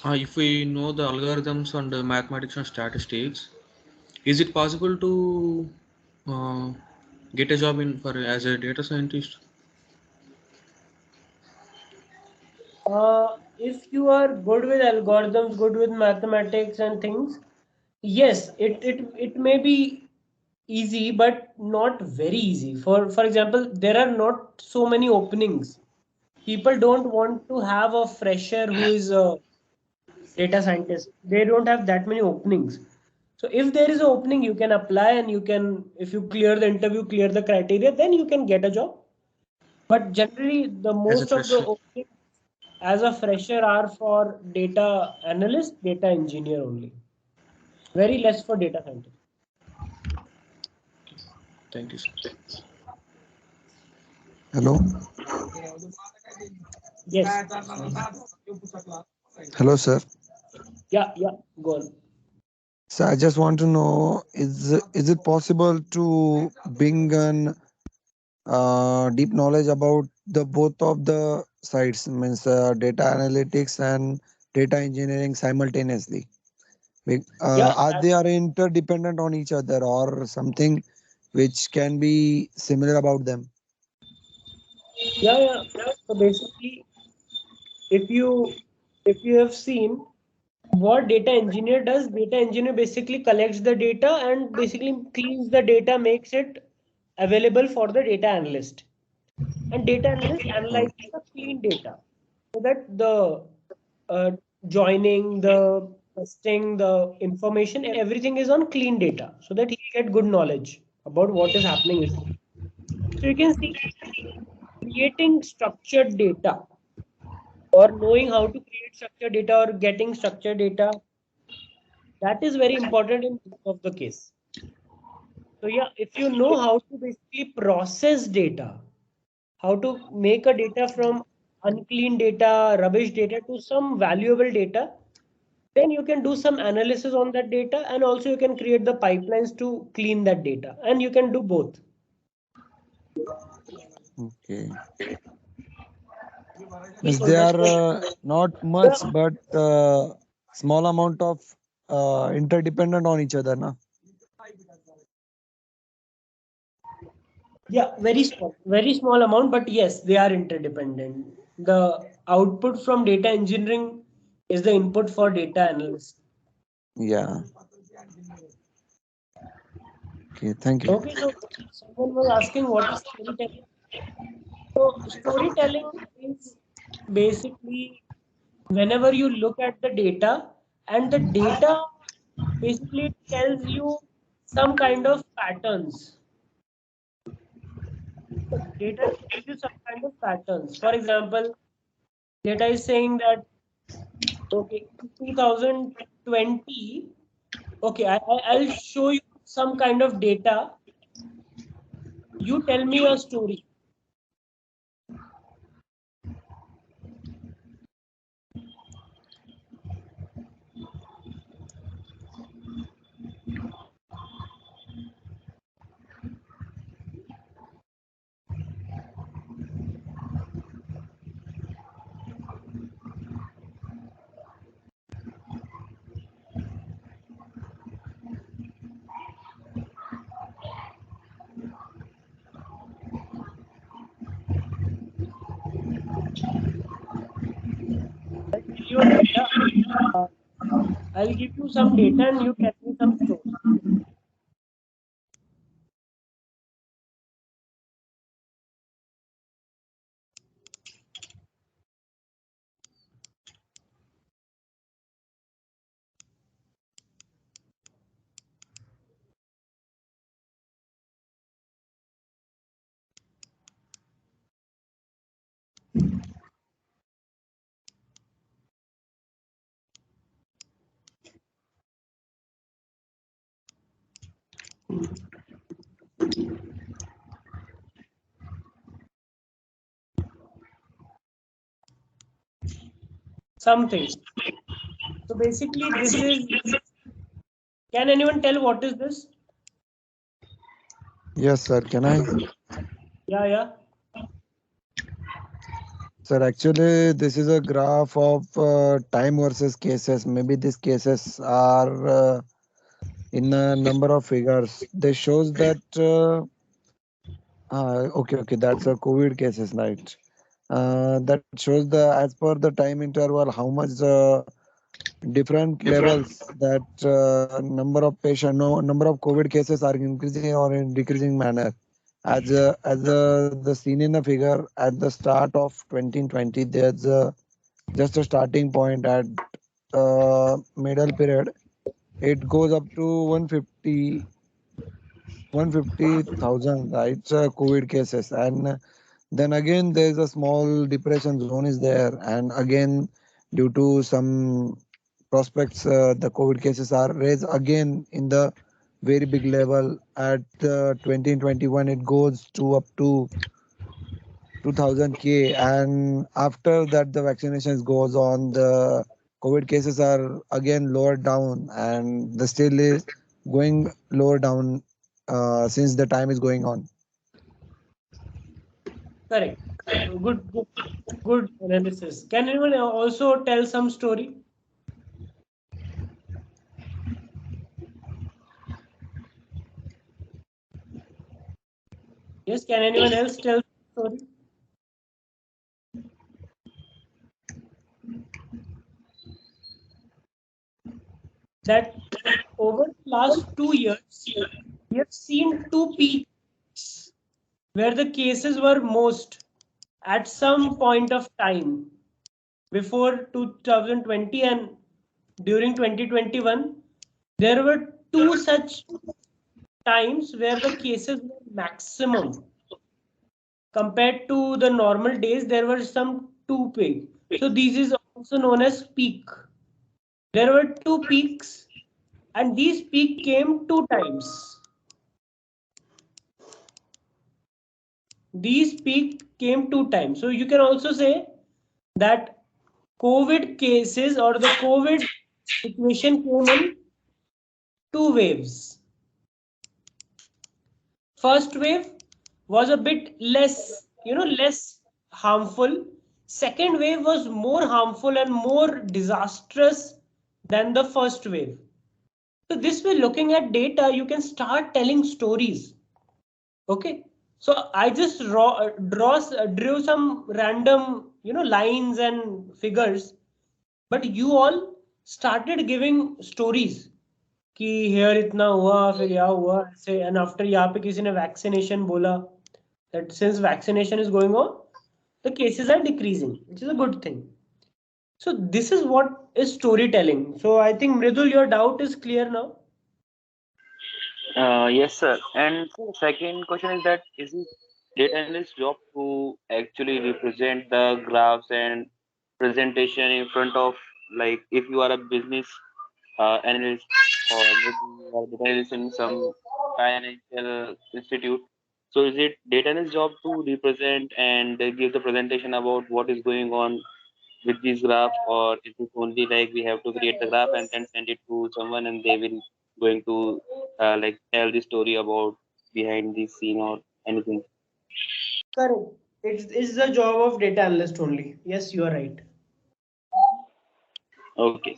if we know the algorithms and mathematics and statistics, is it possible to uh, get a job in for as a data scientist? If you are good with algorithms, good with mathematics and things, yes, it may be easy, but not very easy. For example, there are not so many openings. People don't want to have a fresher who is a data scientist. They don't have that many openings. So if there is an opening, you can apply and you can, if you clear the interview, clear the criteria, then you can get a job. But generally, the As a most of the fresher. openings as a fresher are for data analyst, data engineer only. Very less for data scientist. Thank you, sir. Hello. Yes. Hello, sir. Yeah, yeah. Go on. So I just want to know, is it possible to bring an deep knowledge about the both of the sides, means data analytics and data engineering simultaneously? Yeah, Are they are interdependent on each other or something which can be similar about them? yeah. So basically, if you have seen what data engineer does, data engineer basically collects the data and basically cleans the data, makes it available for the data analyst. And data analyst Oh, analyzes the clean data so that the uh, joining, the testing, the information, everything is on clean data so that he get good knowledge about what is happening. So you can see creating structured data or knowing how to create structured data or getting structured data, that is very important in both of the case. So yeah, if you know how to basically process data, how to make a data from unclean data, rubbish data to some valuable data, then you can do some analysis on that data and also you can create the pipelines to clean that data and you can do both. okay. Means So they that's are what. not Yeah, much, but small amount of interdependent on each other, na? yeah, very small amount, but yes, they are interdependent. The output from data engineering is the input for data analyst. Yeah. Okay. Thank you. Okay, so someone was asking what is storytelling. So storytelling is basically whenever you look at the data and the data basically tells you some kind of patterns. The data tells you some kind of patterns. For example, data is saying that okay, in 2020, okay, I'll show you some kind of data. You tell me a story. I'll tell you a data. Uh, I'll give you some data and you tell me some story. Something. So basically, this is. Can anyone tell what is this? Yes, sir. Can I? Yeah, yeah. Sir, actually, this is a graph of time versus cases. Maybe these cases are in a number of figures. They shows that okay, that's a COVID cases, right? That shows the as per the time interval how much different levels that number of patient no number of COVID cases are increasing or in decreasing manner. As the seen in the figure at the start of 2020, there's just a starting point at middle period. It goes up to 150,000, right? COVID cases, and then again there's a small depression zone is there, and again due to some prospects, the COVID cases are raised again in the very big level. At 2021, it goes to up to 2000 k, and after that the vaccinations goes on, the COVID cases are again lower down, and the still is going lower down since the time is going on. Correct. Good analysis. Can anyone also tell some story? Yes, can anyone else tell story? That over the last 2 years, we have seen two peaks where the cases were most at some point of time before 2020 and during 2021. There were two such times where the cases were maximum compared to the normal days. There were some two peaks, so this is also known as peak. There were two peaks and these peak came two times. These peak came two times. So you can also say that COVID cases or the COVID situation came in two waves. First wave was a bit less, less harmful. Second wave was more harmful and more disastrous than the first wave. So this way, looking at data, you can start telling stories. Okay. So I just drew some random, lines and figures, but you all started giving stories. कि here इतना हुआ फिर यहाँ हुआ ऐसे, and after यहाँ पे किसी ने vaccination बोला, that since vaccination is going on, the cases are decreasing, which is a good thing. So this is what is storytelling. So I think Mridul, your doubt is clear now. Yes, sir. And second question is that is it data analyst job to actually represent the graphs and presentation in front of, like, if you are a business analyst, or maybe you are data analyst in some financial institute. So is it data analyst job to represent and give the presentation about what is going on with this graph, or is it only like we have to create the graph and then send it to someone and they will going to like tell the story about behind this scene or anything? Correct. It's the job of data analyst only. Yes, you are right. Okay,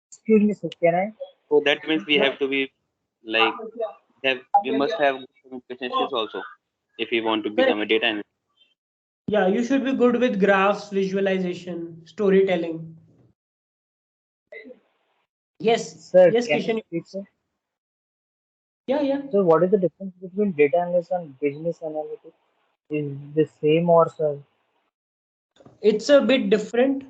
Excuse me, sir. Can I? so that means we have to be like we must have communication skills also if we want to Correct. become a data analyst. Yeah, you should be good with graphs, visualization, storytelling. Yes, Sir, yes, can I Kishan. speak, sir? Yeah, yeah. So what is the difference between data analyst and business analytics? Is the same or sir? It's a bit different.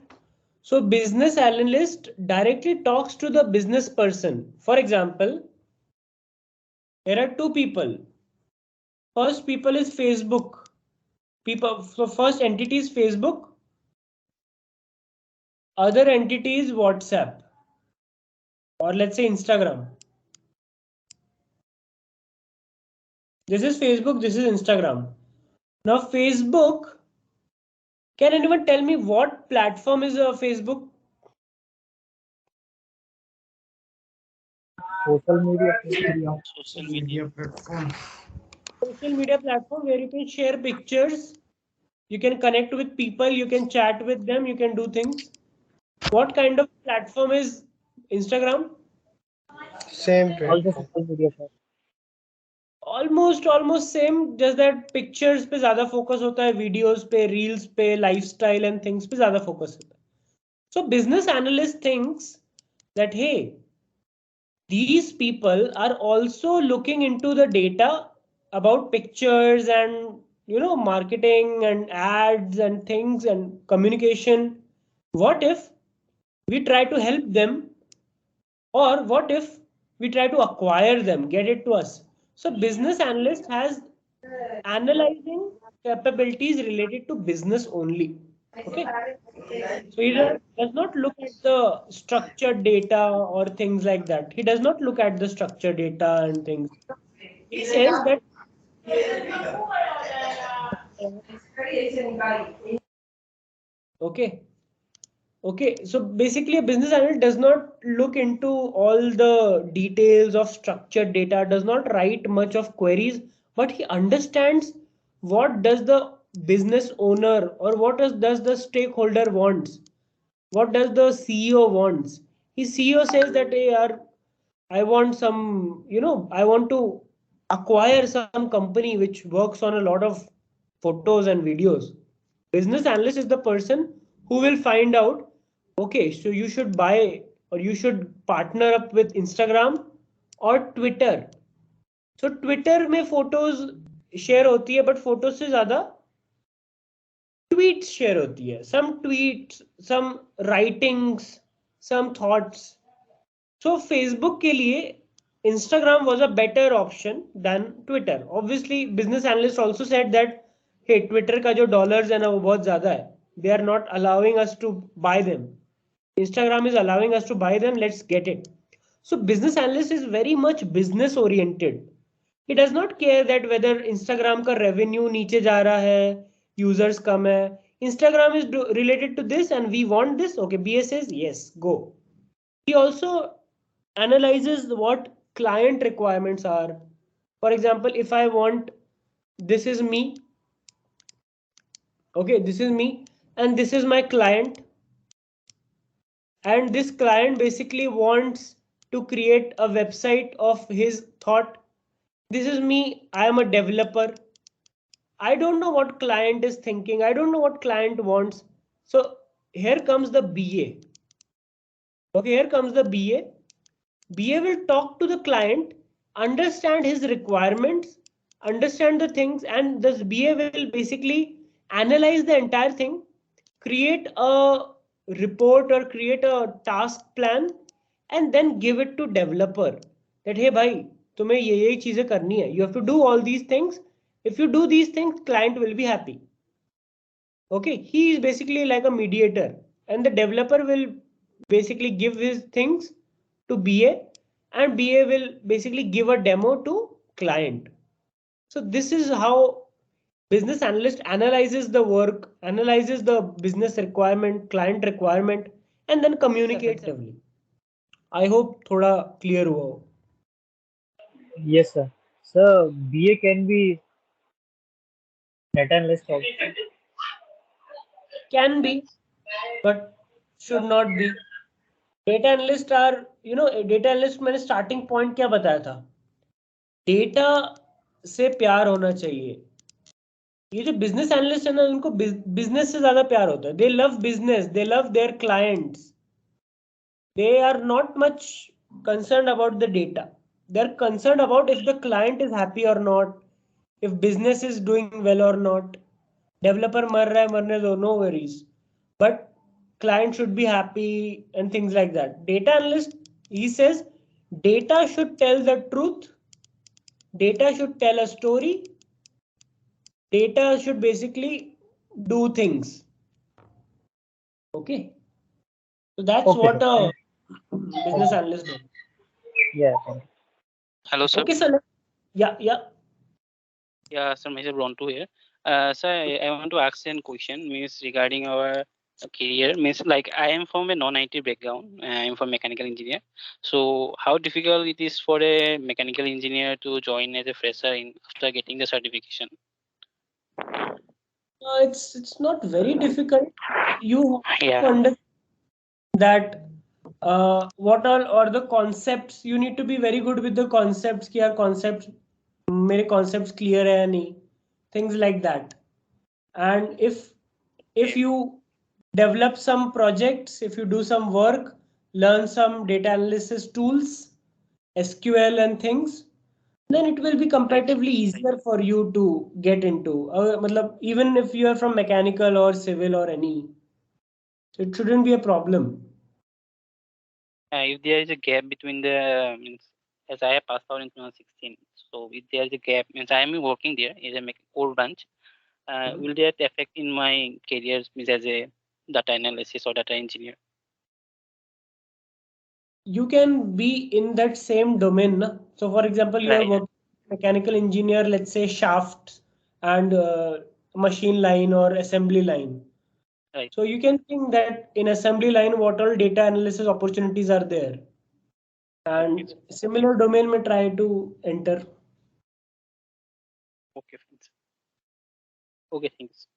So business analyst directly talks to the business person. For example, there are two people. First people is Facebook. People, so first entity is Facebook. Other entity is WhatsApp. Or let's say Instagram. This is Facebook, this is Instagram. Now Facebook, can anyone tell me what platform is Facebook? Social media. Social media platform. Social media platform where you can share pictures, you can connect with people, you can chat with them, you can do things. What kind of platform is Instagram? Same Also platform. social media, sir. Almost same, just that pictures पे ज़्यादा focus होता है, videos पे, reels पे, lifestyle and things पे ज़्यादा focus होता है. So business analyst thinks that hey, these people are also looking into the data about pictures and marketing and ads and things and communication. What if we try to help them, or what if we try to acquire them, get it to us? So business analyst has analyzing capabilities related to business only. Okay. So he does not look at the structured data or things like that. He does not look at the structured data and things. He says that okay. Okay, so basically a business analyst does not look into all the details of structured data, does not write much of queries, but he understands what does the business owner or does the stakeholder wants, what does the CEO wants. His CEO says that, hey, I want some, I want to acquire some company which works on a lot of photos and videos. Business analyst is the person who will find out, okay, so you should buy or you should partner up with Instagram or Twitter. So Twitter में photos share होती है, but photos से ज़्यादा tweets share होती है. Some tweets, some writings, some thoughts. So Facebook के लिए Instagram was a better option than Twitter. Obviously, business analysts also said that, hey, Twitter का जो dollars है ना वो बहुत ज़्यादा है. They are not allowing us to buy them. Instagram is allowing us to buy them. Let's get it. So business analyst is very much business oriented. He does not care that whether Instagram का revenue नीचे जा रहा है, users कम है. Instagram is related to this and we want this. Okay, BA says yes, go. He also analyzes what client requirements are. For example, if I want, this is me, okay, this is me and this is my client, and this client basically wants to create a website of his thought. This is me, I am a developer. I don't know what client is thinking, I don't know what client wants. So here comes the BA. Okay, here comes the BA. BA will talk to the client, understand his requirements, understand the things, and this BA will basically analyze the entire thing, create a report or create a task plan, and then give it to developer that, hey bhai, तुम्हें ये चीजें करनी है. You have to do all these things. If you do these things, client will be happy. Okay, he is basically like a mediator, and the developer will basically give his things to BA, and BA will basically give a demo to client. So this is how business analyst analyzes the work, analyzes the business requirement, client requirement, and then communicates effectively. I hope thoda clear हुआ हो. Yes, sir. So BA can be data analyst also. Can be, but should not be. Data analyst are, data analyst मैंने starting point क्या बताया था? Data से प्यार होना चाहिए. ये जो बिजनेस एनालिस्ट है ना, उनको बिजनेस से ज्यादा प्यार होता है. दे love business, they love their clients. They are not much concerned about the data. They're concerned about if the client is happy or not, if business is doing well or not. Developer मर रहा है, मरने दो, no worries. But client should be happy and things like that. Data analyst, he says, data should tell the truth. Data should tell a story. Data should basically do things. Okay. So that's Okay, what sir. a business analyst does. Yeah, thank you. Hello, sir. Okay, sir. Yeah. Yeah, sir, myself Rontu here. Sir, I want to ask a question, means regarding our career, means like I am from a non-IT background. I am from mechanical engineer. So how difficult it is for a mechanical engineer to join as a fresher after getting the certification? It's not very difficult. You have to Yeah. understand that what all are the concepts. You need to be very good with the concepts. क्या concepts, मेरे concepts clear है या नहीं, things like that. And if you develop some projects, if you do some work, learn some data analysis tools, SQL and things, then it will be comparatively easier for you to get into. मतलब, even if you are from mechanical or civil or any, it shouldn't be a problem. If there is a gap between the means, as I have passed out in 2016, so if there is a gap, means I am working there is a core branch. Will that affect in my career means as a data analysis or data engineer? You can be in that same domain, na? So for example, you are Right. working mechanical engineer, let's say shafts and machine line or assembly line, Right. So you can think that in assembly line, what all data analysis opportunities are there, and similar domain may try to enter. Okay, thanks. Okay, thanks.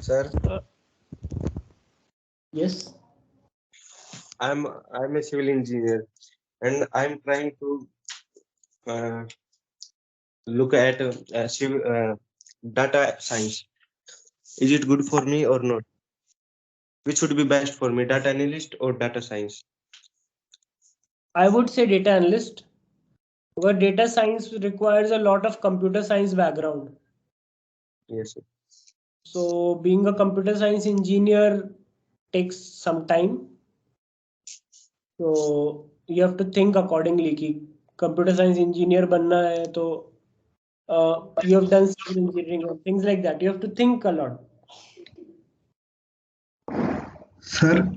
Sir, Yes. I'm a civil engineer and I'm trying to uh, look at data science. Is it good for me or not? Which would be best for me, data analyst or data science? I would say data analyst. Where data science requires a lot of computer science background. Yes, sir. So being a computer science engineer takes some time. So you have to think accordingly कि computer science engineer बनना है तो you have done civil engineering and things like that. You have to think a lot. Sir,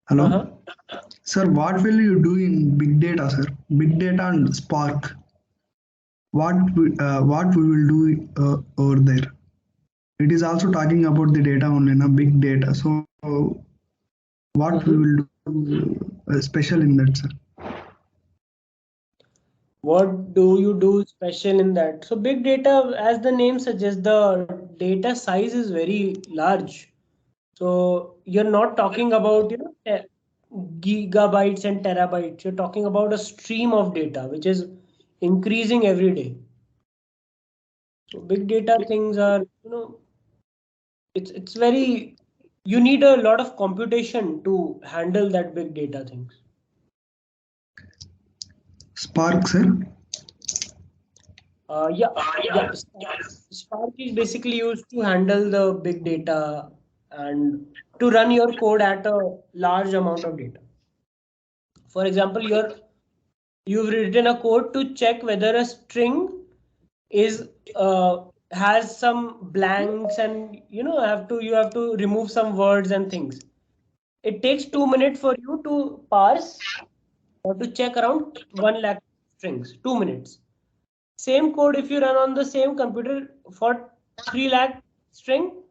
hello. Sir, what will you do in big data, sir? Big data and Spark. What we will do over there? It is also talking about the data only, na big data. So what we will do special in that, sir? What do you do special in that? So big data, as the name suggests, the data size is very large. So you're not talking about gigabytes and terabytes. You're talking about a stream of data which is increasing every day. So big data things are, it's very, you need a lot of computation to handle that big data things. Spark, sir. Yeah. Spark is basically used to handle the big data and to run your code at a large amount of data. For example, you've written a code to check whether a string is has some blanks, and you have to remove some words and things. It takes 2 minutes for you to parse or to check around 1 lakh strings. 2 minutes. Same code if you run on the same computer for 3 lakh string,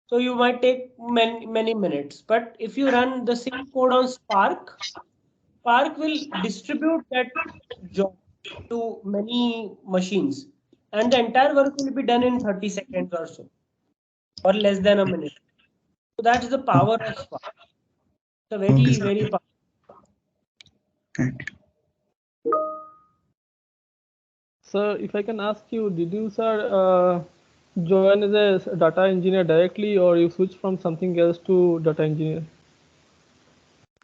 so you might take many minutes. But if you run the same code on Spark will distribute that job to many machines, and the entire work will be done in 30 seconds or so, or less than a minute. So that's the power of Spark. It's a very, very powerful. Sir, if I can ask you, did you, sir, join as a data engineer directly, or you switched from something else to data engineer?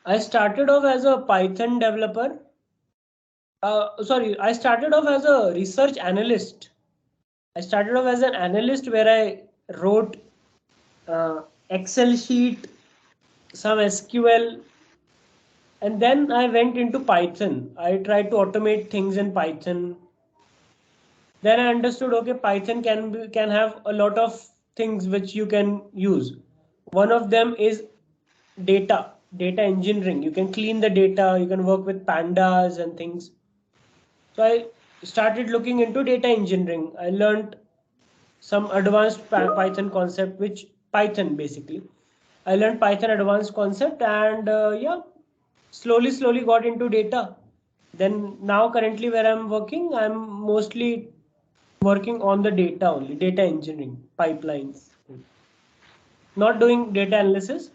I started off as a Python developer. I started off as a research analyst. I started off as an analyst where I wrote Excel sheet, some SQL, and then I went into Python. I tried to automate things in Python. Then I understood, okay, Python can have a lot of things which you can use. One of them is data engineering. You can clean the data, you can work with pandas and things. So I started looking into data engineering. I learned some advanced Python concept, which Python basically. I learned Python advanced concept, and slowly got into data. Then now currently where I'm working, I'm mostly working on the data only, data engineering pipelines. Not doing data analysis,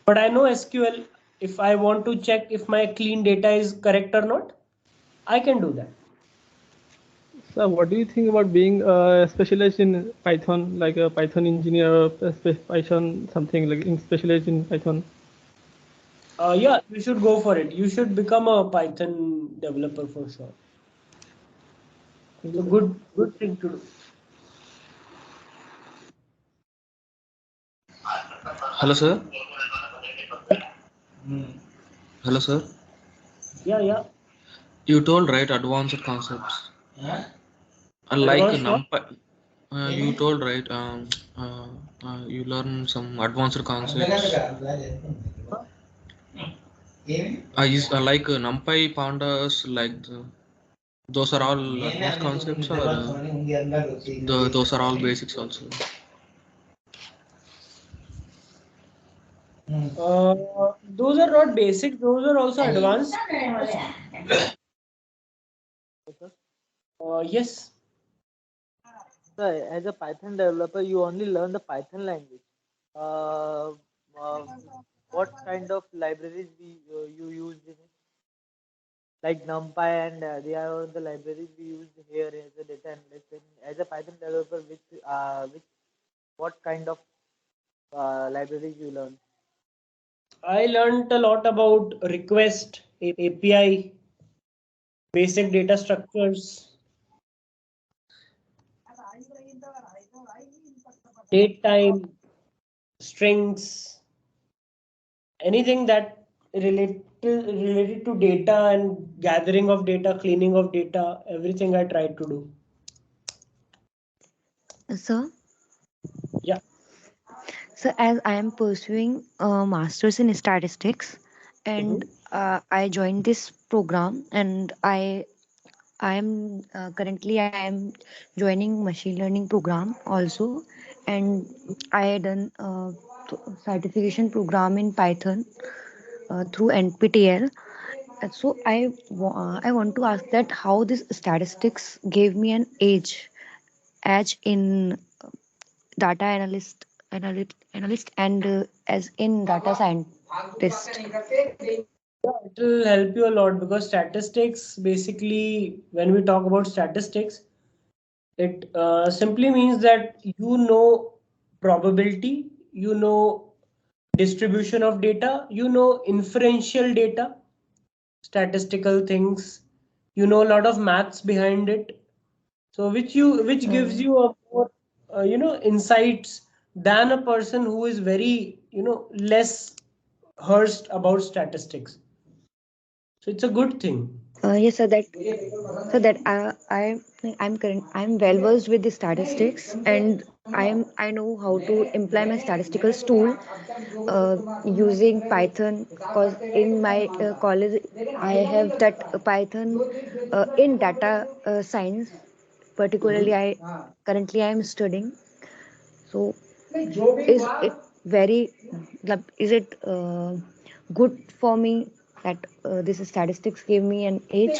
but I know SQL. If I want to check if my clean data is correct or not, I can do that. Sir, what do you think about being specialized in Python, like a Python engineer, or Python something like specialized in Python? Yeah, you should go for it. You should become a Python developer for sure. It's a good thing to do. Hello, sir. Hello, sir. Yeah. You told right advanced concepts. Like Advanced what? NumPy. You told right. You learn some advanced concepts. I use like NumPy pandas like the. Those are all advanced concepts, or those are all basics also. Those are not basic, those are also advanced. Yes. So as a Python developer, you only learn the Python language. Uh, uh, what kind of libraries you use in it? Like NumPy and they are all the libraries we use here as a data analyst. And as a Python developer, which what kind of libraries you learn? I learned a lot about request, API, basic data structures, date time, strings, anything that related to data and gathering of data, cleaning of data, everything I tried to do. So, Yeah. so as I am pursuing a master's in statistics, and I joined this program, and I am currently I am joining machine learning program also, and I done certification program in Python through NPTEL. So I want to ask that how this statistics gave me an edge in data analyst and as in data scientist. Yeah, it will help you a lot because statistics basically, when we talk about statistics, it simply means that you know probability, you know distribution of data, you know inferential data, statistical things, you know a lot of maths behind it. So which gives you a more insights than a person who is very less versed about statistics. So it's a good thing. Yes, so that I'm well versed with the statistics, and I know how to implement statistical tool using Python, because in my college I have that Python in data science. Particularly, I currently I am studying. So, is it very is it good for me that this statistics gave me an edge?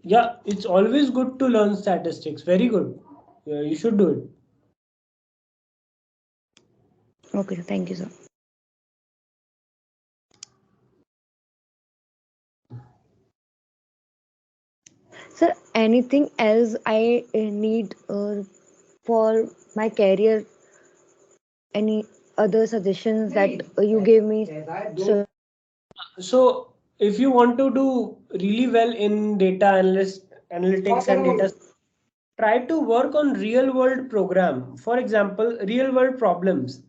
Yeah. It's always good to learn statistics. Very good. Yeah, you should do it. Okay, thank you, sir. Sir, anything else I need for my career? Any other suggestions that you gave me, sir? So if you want to do really well in analytics and data, try to work on real world program. For example, real world problems.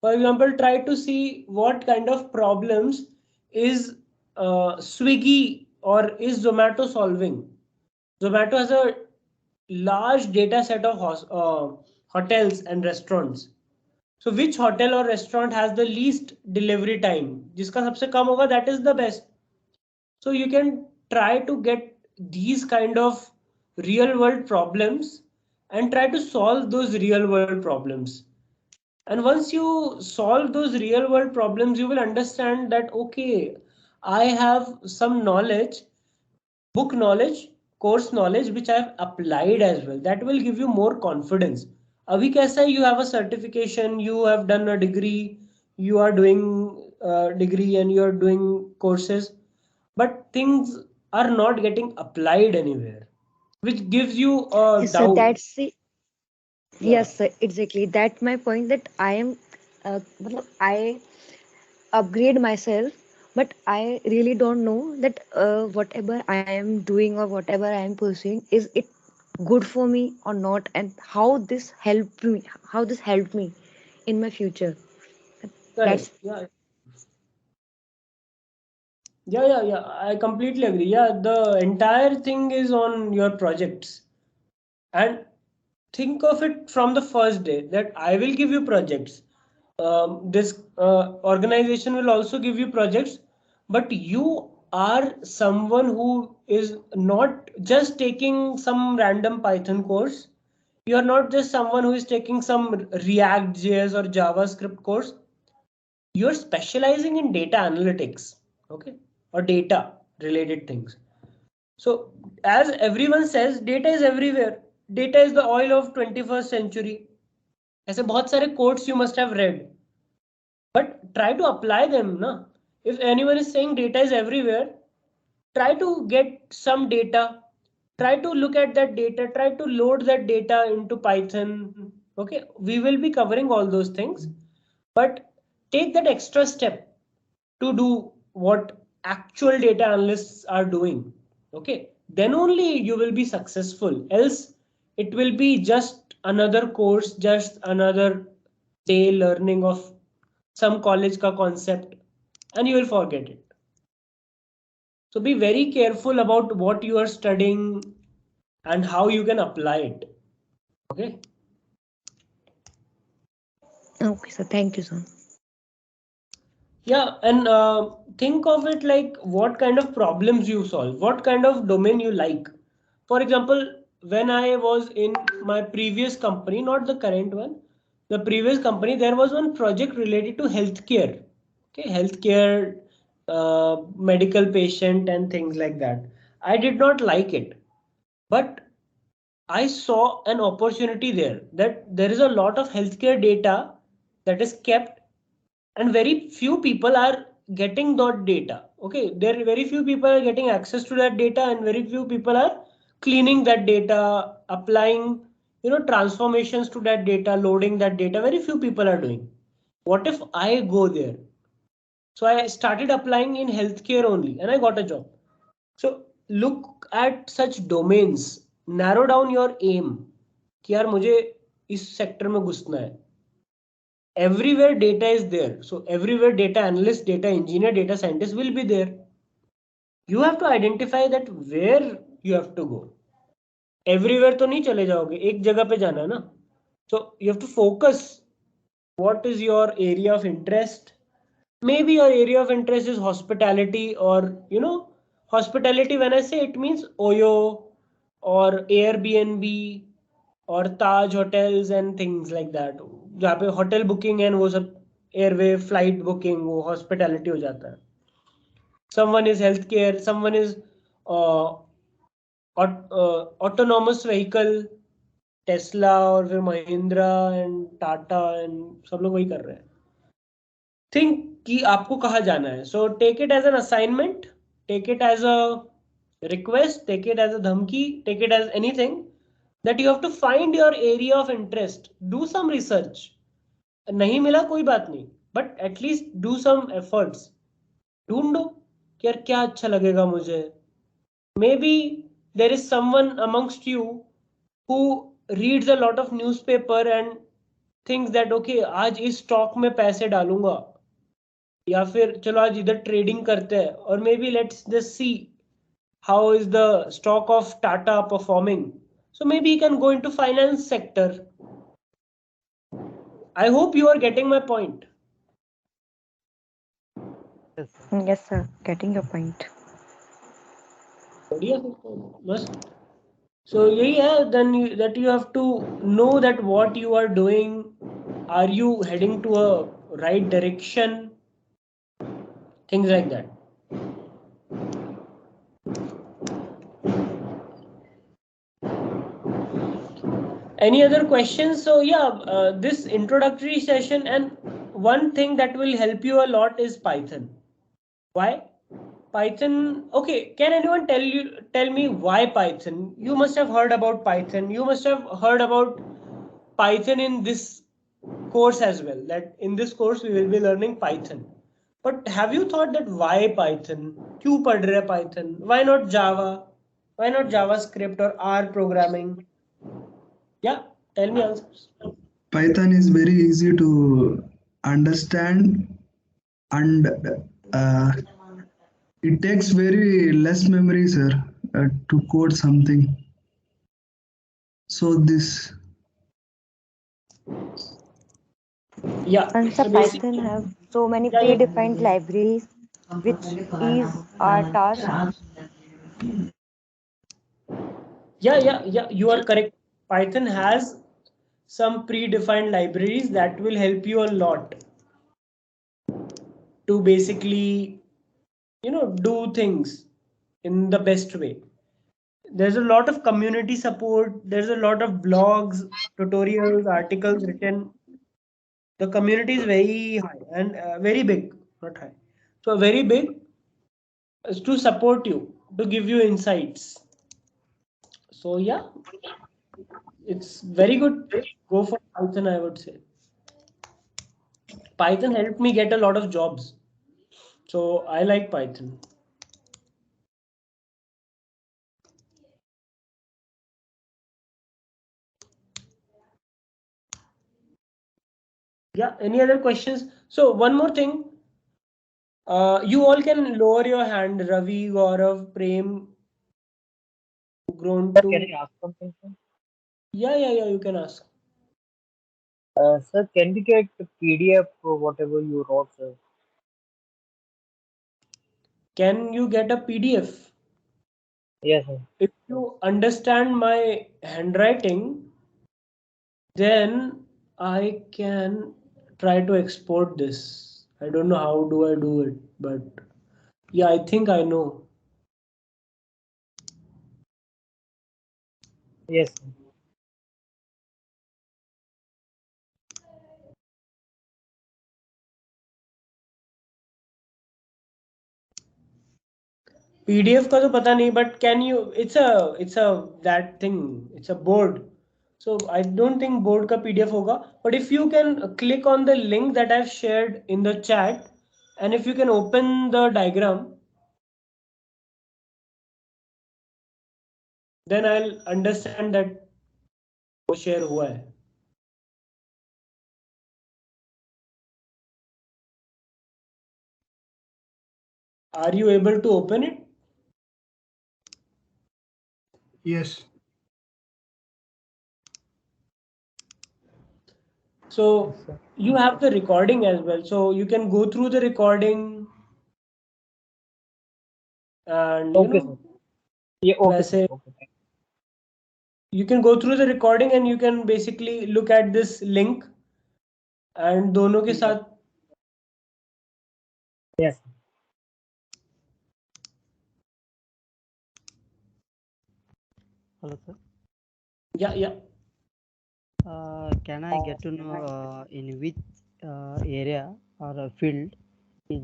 For example, try to see what kind of problems is Swiggy or is Zomato solving. Zomato has a large data set of hotels and restaurants. So which hotel or restaurant has the least delivery time? जिसका सबसे कम होगा, that is the best. So you can try to get these kind of real world problems and try to solve those real world problems. And once you solve those real world problems, you will understand that okay, I have some knowledge, book knowledge, course knowledge, which I have applied as well. That will give you more confidence. Abhi kaisa hai, you have a certification, you have done a degree, you are doing degree and you are doing courses, but things are not getting applied anywhere, which gives you a Yes, sir. doubt. That's it. Yeah. Yes, sir. Exactly. That's my point. That I am, I upgrade myself, but I really don't know that whatever I am doing or whatever I am pursuing, is it good for me or not, and how this helped me in my future. Correct. That's Yeah. Yeah. I completely agree. Yeah, the entire thing is on your projects. And think of it from the first day that I will give you projects. This organization will also give you projects, but you are someone who is not just taking some random Python course. You are not just someone who is taking some React.js or JavaScript course. You're specializing in data analytics, okay, or data related things. So as everyone says, data is everywhere. Data is the oil of 21st century. ऐसे बहुत सारे quotes you must have read, but try to apply them na. If anyone is saying data is everywhere, try to get some data, try to look at that data, try to load that data into Python. Okay, we will be covering all those things, but take that extra step to do what actual data analysts are doing. Okay, then only you will be successful, else it will be just another course, just another day learning of some college ka concept, and you will forget it. So be very careful about what you are studying and how you can apply it. Okay. Okay, sir. Thank you, sir. Yeah, and think of it like what kind of problems you solve, what kind of domain you like. For example, when I was in my previous company, not the current one, the previous company, there was one project related to healthcare. Okay, healthcare, medical patient, and things like that. I did not like it, but I saw an opportunity there, that there is a lot of healthcare data that is kept, and very few people are getting that data. Okay, there very few people are getting access to that data, and very few people are cleaning that data, applying, transformations to that data, loading that data. Very few people are doing. What if I go there? So I started applying in healthcare only, and I got a job. So look at such domains, narrow down your aim कि यार मुझे इस sector में घुसना है. Everywhere data is there, so everywhere data analyst, data engineer, data scientist will be there. You have to identify that where you have to go. Everywhere तो नहीं चले जाओगे, एक जगह पे जाना है ना. So you have to focus. What is your area of interest? Maybe your area of interest is hospitality, or hospitality, when I say, it means Oyo or Airbnb or Taj hotels and things like that, जहाँ पे hotel booking and वो सब airway flight booking, वो hospitality हो जाता है. Someone is healthcare, someone is uh, autonomous vehicle, Tesla और फिर Mahindra and Tata and सब लोग वही कर रहे हैं. Think कि आपको कहाँ जाना है. So take it as an assignment, take it as a request, take it as a dhamki, take it as anything, that you have to find your area of interest. Do some research. नहीं मिला कोई बात नहीं, but at least do some efforts. ढूंढो कि यार क्या अच्छा लगेगा मुझे. Maybe there is someone amongst you who reads a lot of newspaper and thinks that okay, आज इस स्टॉक में पैसे डालूंगा, या फिर चलो आज इधर ट्रेडिंग करते हैं, और may be let's just see how is the stock of Tata performing. So maybe you can go into finance sector. I hope you are getting my point. Yes, sir. Getting your point. बढ़िया बस. So यही है, then that you have to know that what you are doing, are you heading to a right direction, things like that. Any other questions? So yeah, this introductory session, and one thing that will help you a lot is Python. Why Python? Okay, can anyone tell me why Python? You must have heard about Python, you must have heard about Python in this course as well, that in this course we will be learning Python. But have you thought that why Python? क्यों पढ़ रहे हैं Python? Why not Java? Why not JavaScript or R programming? Yeah, tell me answers. Python is very easy to understand, and uh, it takes very less memory, sir, to code something. So this. Yeah. And So sir, basically, Python have so many yeah, yeah. predefined libraries which is our task. Yeah, you are correct. Python has some predefined libraries that will help you a lot to basically, do things in the best way. There's a lot of community support, there's a lot of blogs, tutorials, articles written. The community is very high and very big, not high. So very big is to support you, to give you insights. So yeah, it's very good. Go for Python, I would say. Python helped me get a lot of jobs. So I like Python. Yeah, any other questions? So one more thing. You all can lower your hand, Ravi, Gaurav, Prem, grown Sir, can to. I ask something, sir? Yeah, you can ask. Sir, can we get the PDF for whatever you wrote, sir? Can you get a PDF? Yes, sir. If you understand my handwriting, then I can try to export this. I don't know how do I do it, but yeah, I think I know. Yes, sir. PDF का तो पता नहीं, but can you? It's a that thing. It's a board. So I don't think board का PDF होगा. But if you can click on the link that I've shared in the chat, and if you can open the diagram, then I'll understand that वो share हुआ है. Are you able to open it? Yes. So you have the recording as well. So you can go through the recording and Okay, sir. Yeah, okay, sir. वैसे Okay, thank you can go through the recording and you can basically look at this link and दोनों के you. साथ. Yes. Hello, sir. Yeah. Can I get to know in which area or field is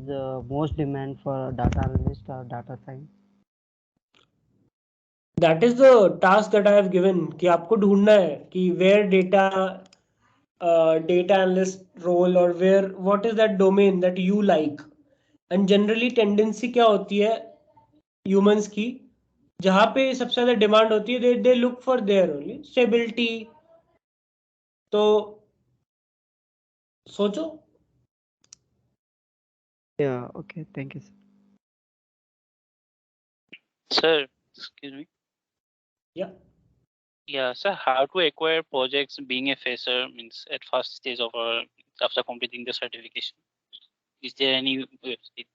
most demand for data analyst or data science? That is the task that I have given कि आपको ढूंढना है कि where data analyst role or where what is that domain that you like. And generally tendency क्या होती है humans की, जहाँ पे सबसे ज्यादा डिमांड होती है they look for there only stability. तो सोचो. Yeah, okay, thank you, sir. Sir, excuse me. Yeah. Yeah, sir, how to acquire projects being a fresher means at first stage of after completing the certification. Is there any website?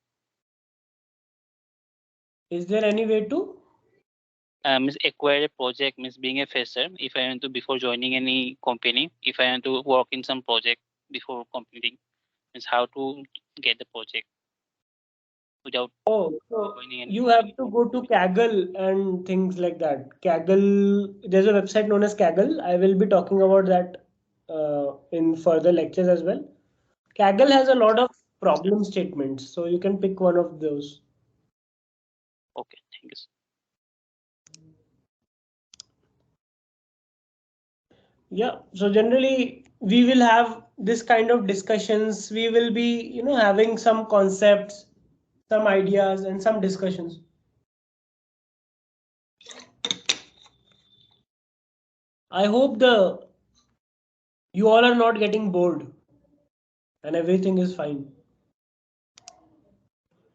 Is there any way to? Means acquire a project means being a fresher. If I want to before joining any company, if I want to work in some project before completing, means how to get the project without Oh, so joining any. you have to go to Kaggle and things like that. Kaggle, there's a website known as Kaggle. I will be talking about that in further lectures as well. Kaggle has a lot of problem statements, so you can pick one of those. Okay, thank you, sir. Yeah, so generally we will have this kind of discussions. We will be, having some concepts, some ideas, and some discussions. I hope you all are not getting bored and everything is fine.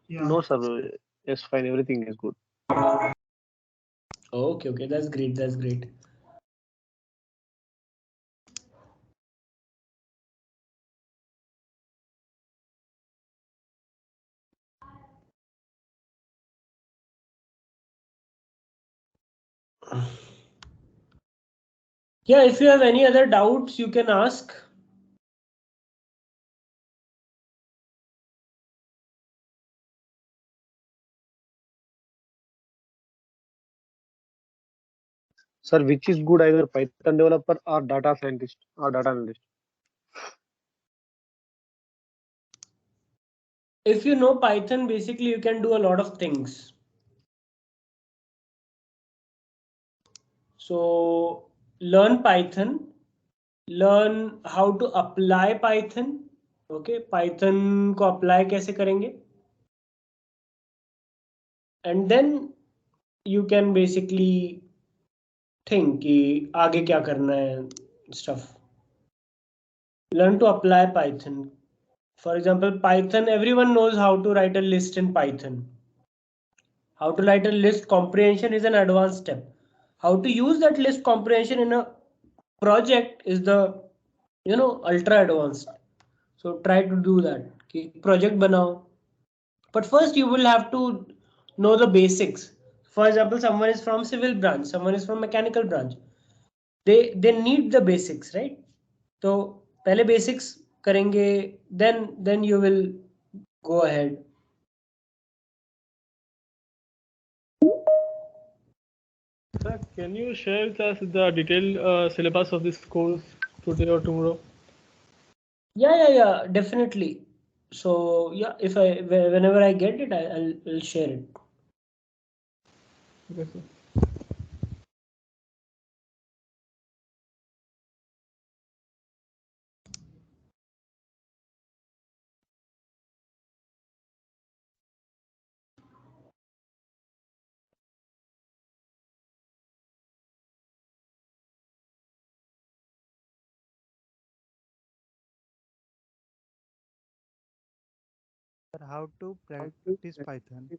Yeah. No, sir. Yes, fine. Everything is good. Okay, that's great. That's great. Yeah, if you have any other doubts, you can ask. Sir, which is good, either Python developer or data scientist or data analyst? If you know Python, basically you can do a lot of things. So learn Python, learn how to apply Python. Okay, Python को apply कैसे करेंगे? And then you can basically think कि आगे क्या करना है stuff. Learn to apply Python. For example, Python, everyone knows how to write a list in Python. How to write a list comprehension is an advanced step. How to use that list comprehension in a project is the ultra advanced. So try to do that. Project banao. But first you will have to know the basics. For example, someone is from civil branch, someone is from mechanical branch. They need the basics, right? So पहले basics करेंगे, then you will go ahead. Sir, can you share with us the detailed syllabus of this course today or tomorrow? Yeah, definitely. So yeah, whenever I get it, I'll share it. Okay, sir. How to practice Python?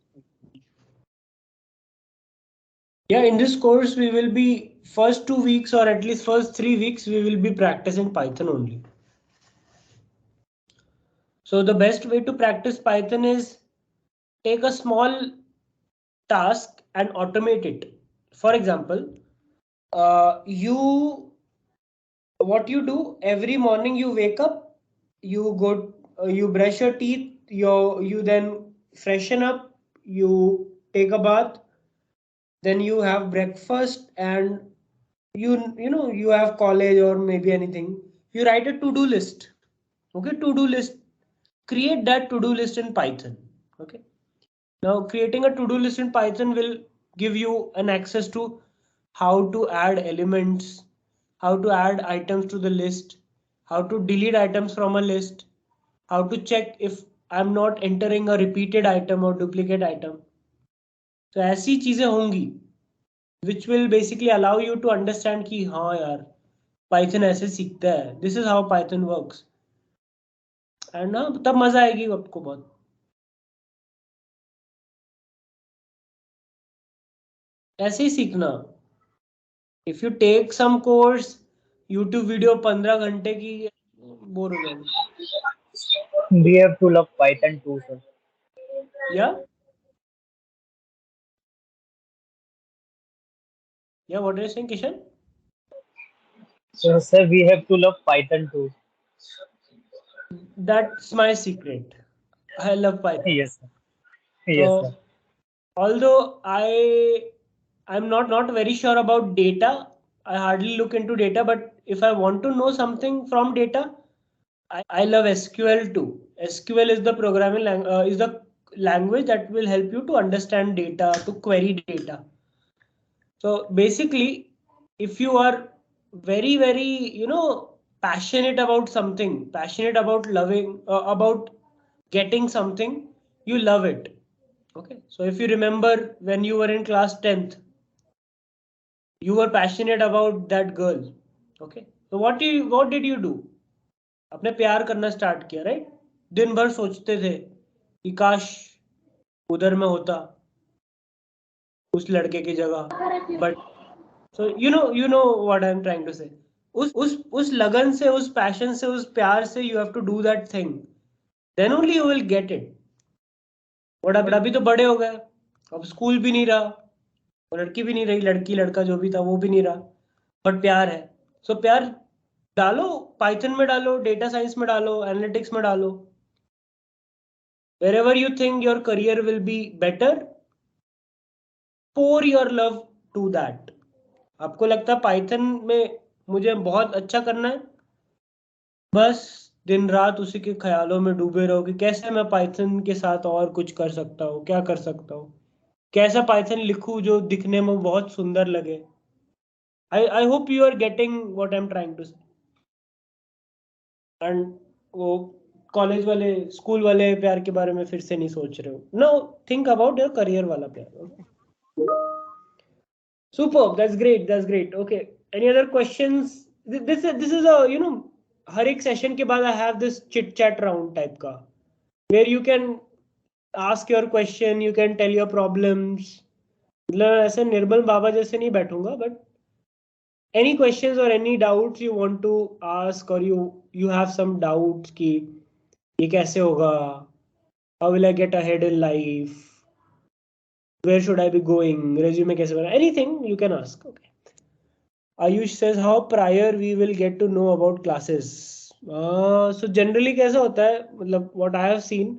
Yeah, in this course we will be first 2 weeks or at least first 3 weeks we will be practicing Python only. So the best way to practice Python is take a small task and automate it. For example, what you do every morning, you wake up, you brush your teeth, you then freshen up, you take a bath, then you have breakfast, and you have college or maybe anything. You write a to-do list. Okay, to-do list. Create that to-do list in Python. Okay. Now creating a to-do list in Python will give you an access to how to add elements, how to add items to the list, how to delete items from a list, how to check if I'm not entering a repeated item or duplicate item. तो ऐसी चीजें होंगी which will basically allow you to understand कि हाँ यार Python ऐसे सीखता है. This is how Python works. And ना तब मजा आएगी आपको बहुत. ऐसे ही सीखना. If you take some course, YouTube video 15 घंटे की, बोर हो जाओगे. We have to love Python too, sir. Yeah. Yeah, what are you saying, Kishan? So, sir, we have to love Python too. That's my secret. I love Python. Yes, sir. Yes, sir. So, although I'm not very sure about data, I hardly look into data, but if I want to know something from data, I love SQL too. SQL is the is the language that will help you to understand data, to query data. So basically, if you are very passionate about something, passionate about loving, about getting something, you love it. Okay. So if you remember when you were in class 10th, you were passionate about that girl. Okay. So what did you do? अपने प्यार करना start किया, right? दिन भर सोचते थे कि काश उधर में होता उस लड़के की जगह. But so you know what I'm trying to say. उस लगन से, उस पैशन से, उस प्यार से you have to do that thing. Then only you will get it. But अभी तो बड़े हो गए, अब स्कूल भी नहीं रहा, वो लड़की भी नहीं रही, लड़की लड़का जो भी था वो भी नहीं रहा, बट प्यार है। सो प्यार डालो, पाइथन में डालो, डेटा साइंस में डालो, एनालिटिक्स में डालो, wherever you think your career will be better, pour your love to that. आपको लगता है पाइथन में मुझे बहुत अच्छा करना है, बस दिन रात उसी के ख्यालों में डूबे रहो कि कैसे मैं पाइथन के साथ और कुछ कर सकता हूँ, क्या कर सकता हूँ, कैसा पाइथन लिखूं जो दिखने में बहुत सुंदर लगे। I hope you are getting what I am trying to say. And वो कॉलेज वाले स्कूल वाले प्यार के बारे में फिर से नहीं सोच रहे हो, no, think about your career वाला प्यार। Superb, that's great, that's great. Okay, any other questions? This is a, you know, हर एक सेशन के बाद I have this chit chat round type का, where you can ask your question, you can tell your problems. मतलब ऐसे निर्मल बाबा जैसे नहीं बैठूंगा, but any questions or any doubts you want to ask, or you have some doubts कि ये कैसे होगा, how will I get ahead in life, where should I be going, resume कैसे बना, anything you can ask. Okay. Ayush says how prior we will get to know about classes. So generally कैसा होता है, मतलब what I have seen,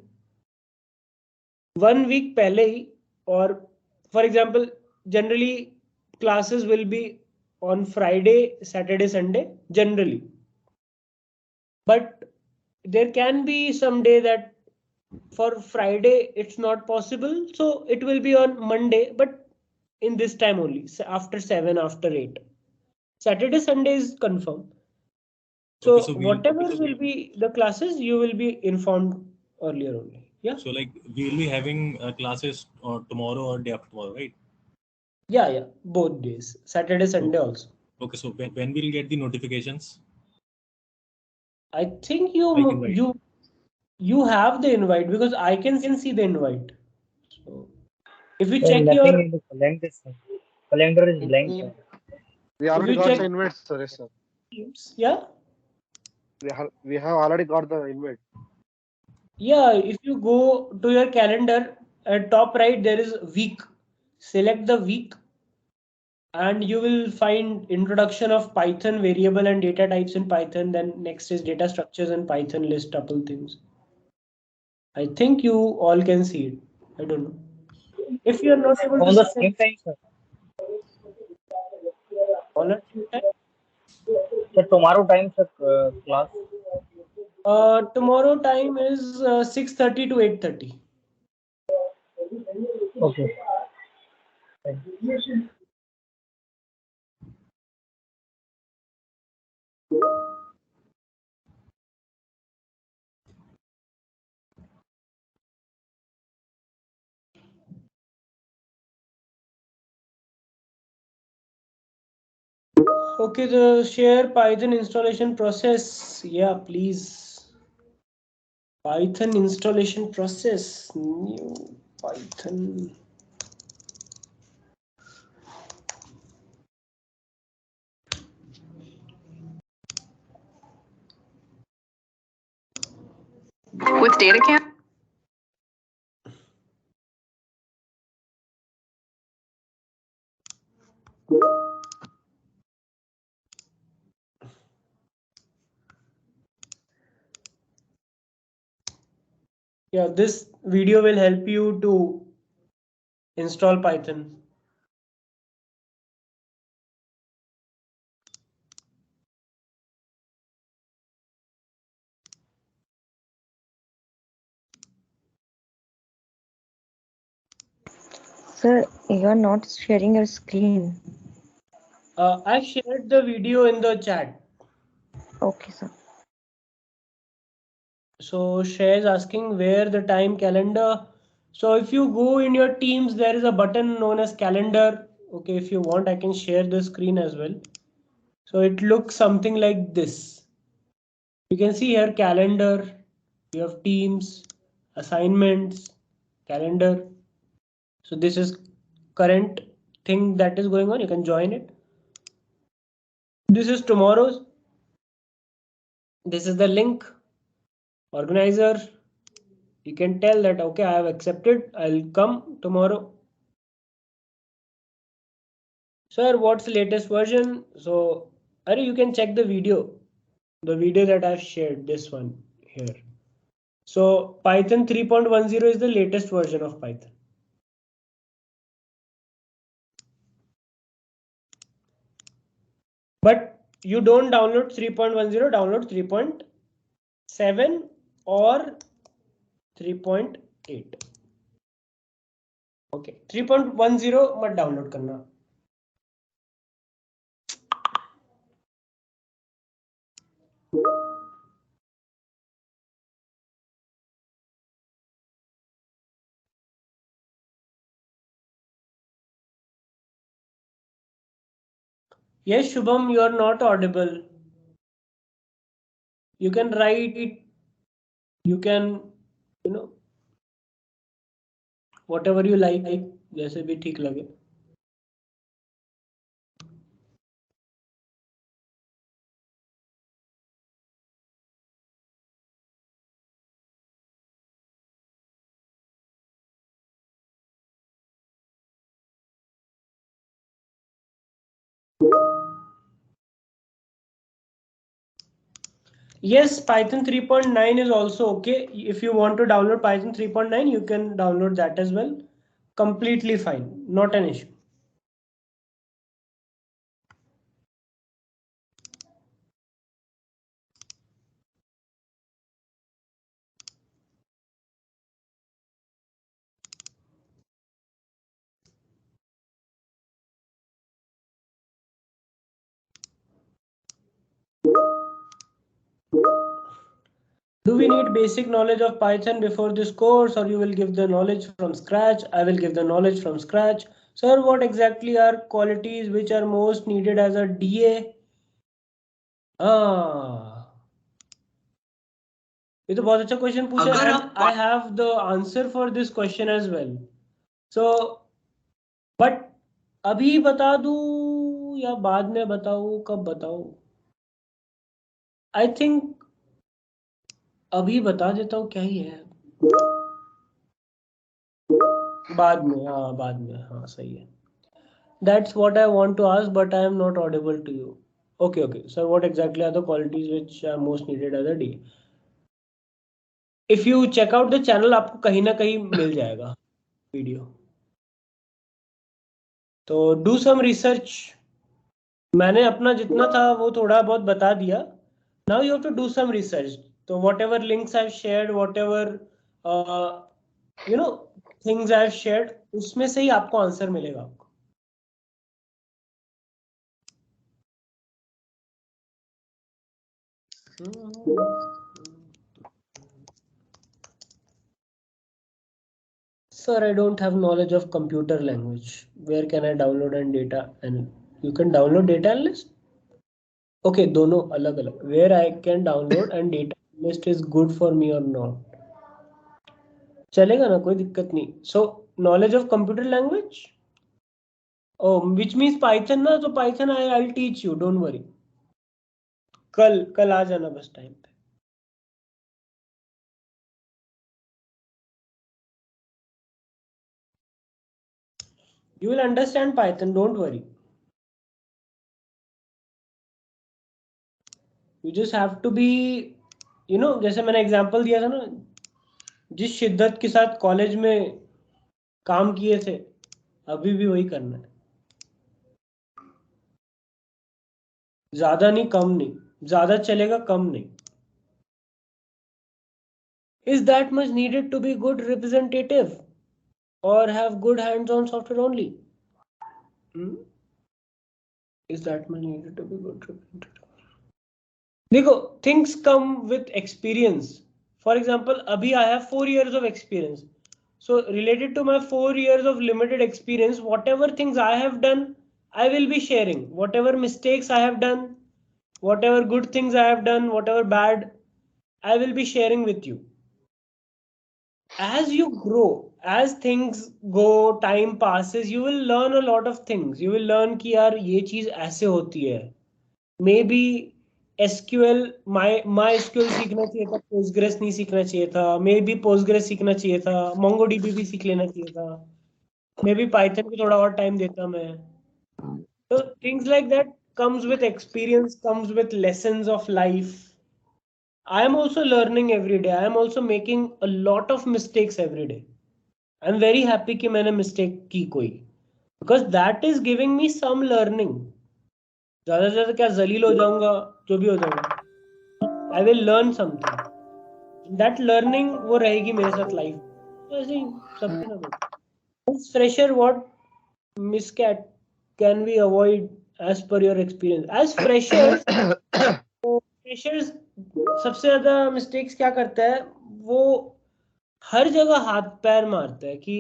1 week पहले ही, और for example generally classes will be on Friday, Saturday, Sunday generally, but there can be some day that for Friday it's not possible, so it will be on Monday, but in this time only, after 7, after 8. Saturday, Sunday is confirmed. So, Okay, so whatever will be the classes, you will be informed earlier only. Yeah. so like we will be having classes tomorrow or day after tomorrow, right? Yeah, both days, Saturday, Sunday also. Okay, so when we'll get the notifications? I think you Like invite. you have the invite, because I can see the invite. So if you There's check nothing your in the calendar, sir. Calendar is blank, sir. We if already you got check the invite, sir. Yes, sir. Teams, yeah, We have already got the invite. yeah. If you go to your calendar at top right, there is week. Select the week, and you will find introduction of Python, variable and data types in Python. Then next is data structures in Python, list tuple things. I think you all can see it. I don't know. If you are not able to On the see same it, time, sir. all at the same time. Sir, tomorrow time, sir, class. Tomorrow time is 6:30 to 8:30. Okay. Thank you. Okay, the share Python installation process. Yeah, please. Python installation process. New Python. With data camp? Yeah, this video will help you to install Python. Sir, you are not sharing your screen. I've shared the video in the chat. Okay, sir. So Shay is asking where the time calendar. So if you go in your Teams, there is a button known as calendar. Okay, if you want, I can share the screen as well. So it looks something like this. You can see here calendar, you have Teams, assignments, calendar. So this is current thing that is going on. You can join it. This is tomorrow's. This is the link. Organizer. You can tell that, okay, I have accepted. I'll come tomorrow. Sir, what's the latest version? So, Ari, you can check the video that I've shared, this one here. So Python 3.10 is the latest version of Python. But you don't download 3.10, download 3.7 or 3.8. Okay, 3.10 मत download करना. Yes, Shubham, you are not audible. You can write, you can, whatever you like, जैसे भी ठीक लगे. Yes, Python 3.9 is also okay. If you want to download Python 3.9, you can download that as well. Completely fine, not an issue. Do we need basic knowledge of Python before this course, or you will give the knowledge from scratch? I will give the knowledge from scratch. Sir, what exactly are qualities which are most needed as a DA? ये तो बहुत अच्छा question पूछा है, and I have the answer for this question as well. So, but अभी बता दूं या बाद में बताऊं, कब बताऊं? I think अभी बता देता हूँ, क्या ही है. बाद में, हाँ सही है. That's what I want to ask, but I am not audible to you. Okay. Sir, what exactly are the qualities which are most needed as a DA? If you check out the channel, आपको कहीं ना कहीं मिल जाएगा video. तो do some research. मैंने अपना जितना था वो थोड़ा बहुत बता दिया. Now you have to do some research. So whatever links I've shared, whatever things I've shared, उसमें से ही आपको आंसर मिलेगा आपको. Sir, I don't have knowledge of computer language. Where can I download and data? And you can download data analyst? Okay, दोनों अलग अलग. Where I can download and data analyst is good for me or not? चलेगा ना, कोई दिक्कत नहीं. So knowledge of computer language? Oh, which means Python ना, तो Python I'll teach you. Don't worry. कल आ जाना बस टाइम पे. You will understand Python. Don't worry. You just have to be, जैसे मैंने एग्जांपल दिया था ना, जिस शिद्दत के साथ कॉलेज में काम किए थे, अभी भी वही करना है. ज्यादा नहीं, कम नहीं. ज्यादा चलेगा, कम नहीं. Is that much needed to be good representative or have good hands on software only? Is that much needed to be good representative? देखो, things come with experience. For example, अभी I have 4 years of experience. So related to my 4 years of limited experience, whatever things I have done, I will be sharing. Whatever mistakes I have done, whatever good things I have done, whatever bad, I will be sharing with you. As you grow, as things go, time passes, you will learn a lot of things. You will learn कि यार ये चीज ऐसे होती है. Maybe SQL, MySQL सीखना चाहिए था, Postgres नहीं सीखना चाहिए था. Maybe Postgres सीखना चाहिए था, MongoDB भी सीख लेना चाहिए था. Maybe Python को थोड़ा और टाइम देता मैं. So things like that comes with experience, comes with lessons of life. I am also learning every day. I am also making a lot of mistakes every day. I'm very happy कि मैंने mistake की कोई, because that is giving me some learning. ज़्यादा से ज़्यादा क्या जलील हो जाऊंगा, जो भी हो जाऊंगा, I will learn something. That learning वो रहेगी मेरे साथ life. तो ऐसे ही सबके साथ होता है. As fresher, what miscat can we avoid as per your experience? As freshers, freshers सबसे ज्यादा mistakes क्या करता है, वो हर जगह हाथ पैर मारता है कि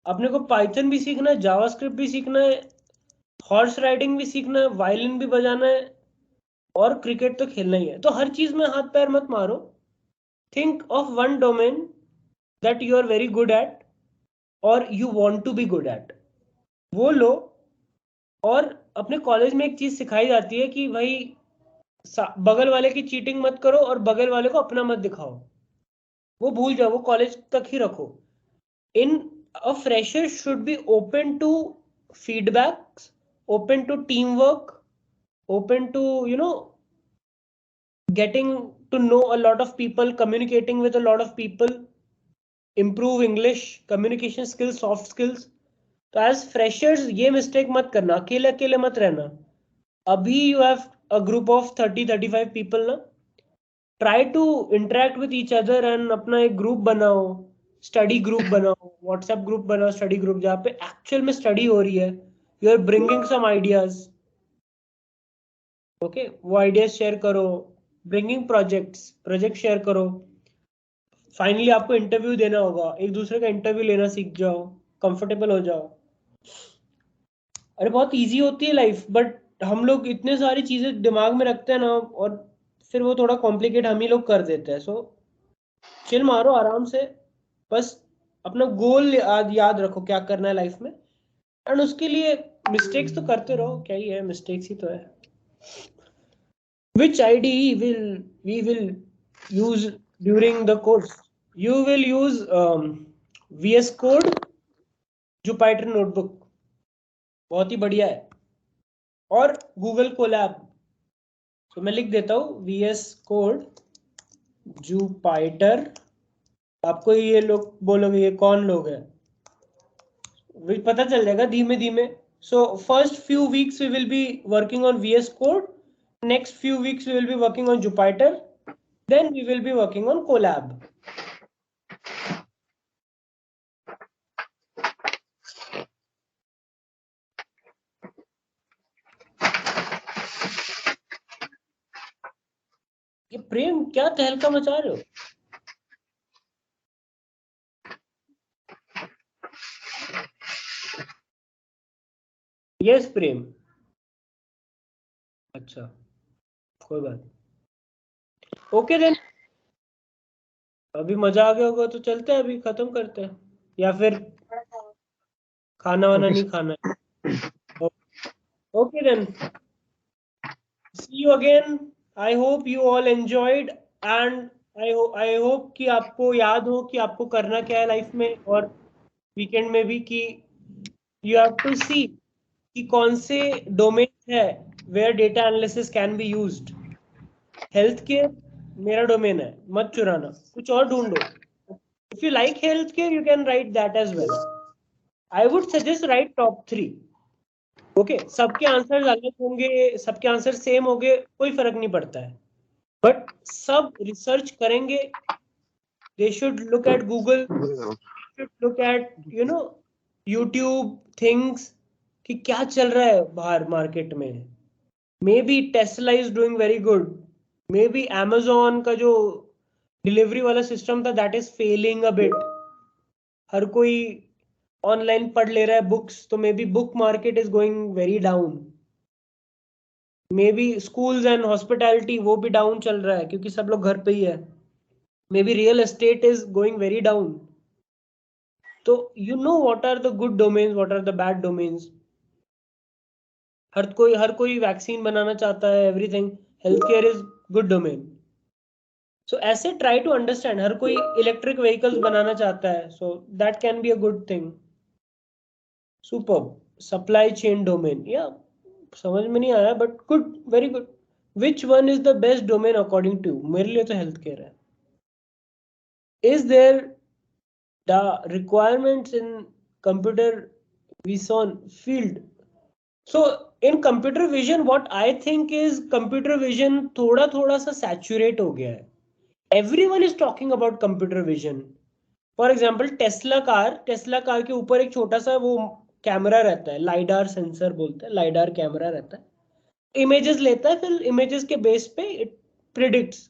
अपने को पाइथन भी सीखना है, जावास्क्रिप्ट भी सीखना है, हॉर्स राइडिंग भी सीखना है, वायलिन भी बजाना है, और क्रिकेट तो खेलना ही है. तो हर चीज में हाथ पैर मत मारो. Think of one domain that you are very good at और you want to be good at, वो लो. और अपने कॉलेज में एक चीज सिखाई जाती है कि भाई बगल वाले की चीटिंग मत करो और बगल वाले को अपना मत दिखाओ. वो भूल जाओ, वो कॉलेज तक ही रखो. इन a fresher should be open to feedbacks, open to teamwork, open to getting to know a lot of people, communicating with a lot of people, improve English, communication skills, soft skills. तो as freshers ये mistake मत करना, अकेले अकेले मत रहना. अभी you have a group of 30-35 people ना, try to interact with each other and अपना एक group बनाओ, स्टडी ग्रुप बनाओ, व्हाट्सएप ग्रुप बनाओ, स्टडी ग्रुप जहाँ पे एक्चुअल में स्टडी हो रही है. You are bringing some ideas. Okay, वो आइडियाज शेयर करो. ब्रिंगिंग प्रोजेक्ट शेयर करो. फाइनली आपको इंटरव्यू देना होगा, एक दूसरे का इंटरव्यू लेना सीख जाओ, कंफर्टेबल हो जाओ. अरे बहुत इजी होती है लाइफ, बट हम लोग इतने सारी चीजें दिमाग में रखते हैं ना, और फिर वो थोड़ा कॉम्प्लिकेट हम ही लोग कर देते हैं. सो चिल मारो आराम से, बस अपना गोल याद रखो क्या करना है लाइफ में, एंड उसके लिए मिस्टेक्स तो करते रहो. क्या ही है, मिस्टेक्स ही तो है. Which IDE we will use during the course? You will use VS Code, Jupyter Notebook, बहुत ही बढ़िया है, और Google Colab. तो मैं लिख देता हूँ VS Code, Jupyter. आपको ये लोग बोलोगे ये कौन लोग हैं, पता चल जाएगा धीमे धीमे. So first few weeks we will be working on VS Code. Next few weeks we will be working on Jupyter. Then we will be working on Colab. ये प्रेम क्या तहलका मचा रहे हो? यस प्रेम. अच्छा, कोई बात. ओके देन, अभी मजा आ गया होगा तो चलते हैं, अभी खत्म करते हैं, या फिर खाना वाना नहीं खाना है? Okay then, see you again. I hope you all enjoyed, and I hope कि आपको याद हो कि आपको करना क्या है लाइफ में, और वीकेंड में भी कि you have to see कि कौन से डोमेन है where data analysis can be used. Health care मेरा डोमेन है, मत चुराना, कुछ और ढूंढो. If you like healthcare, you can write that as well. I would suggest write top 3. Okay, सबके आंसर अलग होंगे, सबके आंसर सेम होंगे, कोई फर्क नहीं पड़ता है, बट सब रिसर्च करेंगे. They should look at Google, should look at YouTube things कि क्या चल रहा है बाहर मार्केट में. Maybe Tesla is doing very good, maybe Amazon का जो डिलीवरी वाला सिस्टम था that is failing a bit. हर कोई ऑनलाइन पढ़ ले रहा है बुक्स, तो maybe book market is going very down. Maybe schools and hospitality वो भी डाउन चल रहा है क्योंकि सब लोग घर पे ही है. Maybe real estate is going very down. तो you know what are the good domains, what are the bad domains. हर कोई वैक्सीन बनाना चाहता है, everything. Health care is good domain. So ऐसे ट्राई टू अंडरस्टैंड. हर कोई electric vehicles बनाना चाहता है, so that can be a good thing. Super. Supply chain domain, या समझ में नहीं आया, but good, very good. Which one is the best domain according to you? मेरे लिए तो हेल्थ केयर है. Is there the requirements in computer vision field? So in computer vision, what I think is computer vision थोड़ा सा saturate हो गया है. Everyone is talking about computer vision. For example, Tesla car के ऊपर एक छोटा सा वो कैमरा रहता है, लाइडार सेंसर बोलते हैं, लाइडार कैमरा रहता है, इमेजेस लेता है, फिर इमेजेस के बेस पे इट प्रिडिक्ट्स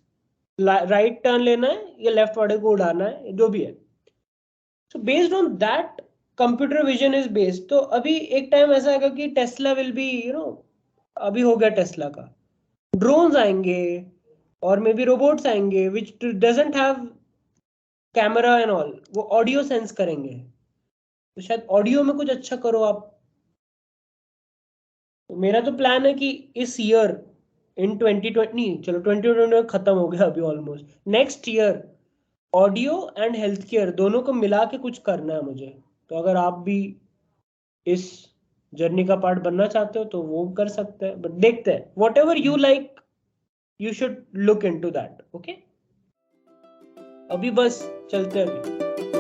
राइट टर्न लेना है या लेफ्ट वाले को उड़ाना है, जो भी है. So based on that computer vision is based. तो अभी एक टाइम ऐसा आएगा कि टेस्ला विल बी अभी हो गया टेस्ला का, ड्रोन्स आएंगे और मे बी रोबोट्स आएंगे विच doesn't have camera and all, वो ऑडियो सेंस करेंगे. तो शायद ऑडियो में कुछ अच्छा करो आप. तो मेरा तो प्लान है कि इस ईयर इन 2020 नहीं, चलो 2020 खत्म हो गया अभी almost, next year audio and health care दोनों को मिला के कुछ करना है मुझे. तो अगर आप भी इस जर्नी का पार्ट बनना चाहते हो तो वो कर सकते हैं, बट देखते हैं, what ever you like you should look into that. Okay, अभी बस चलते हैं अभी.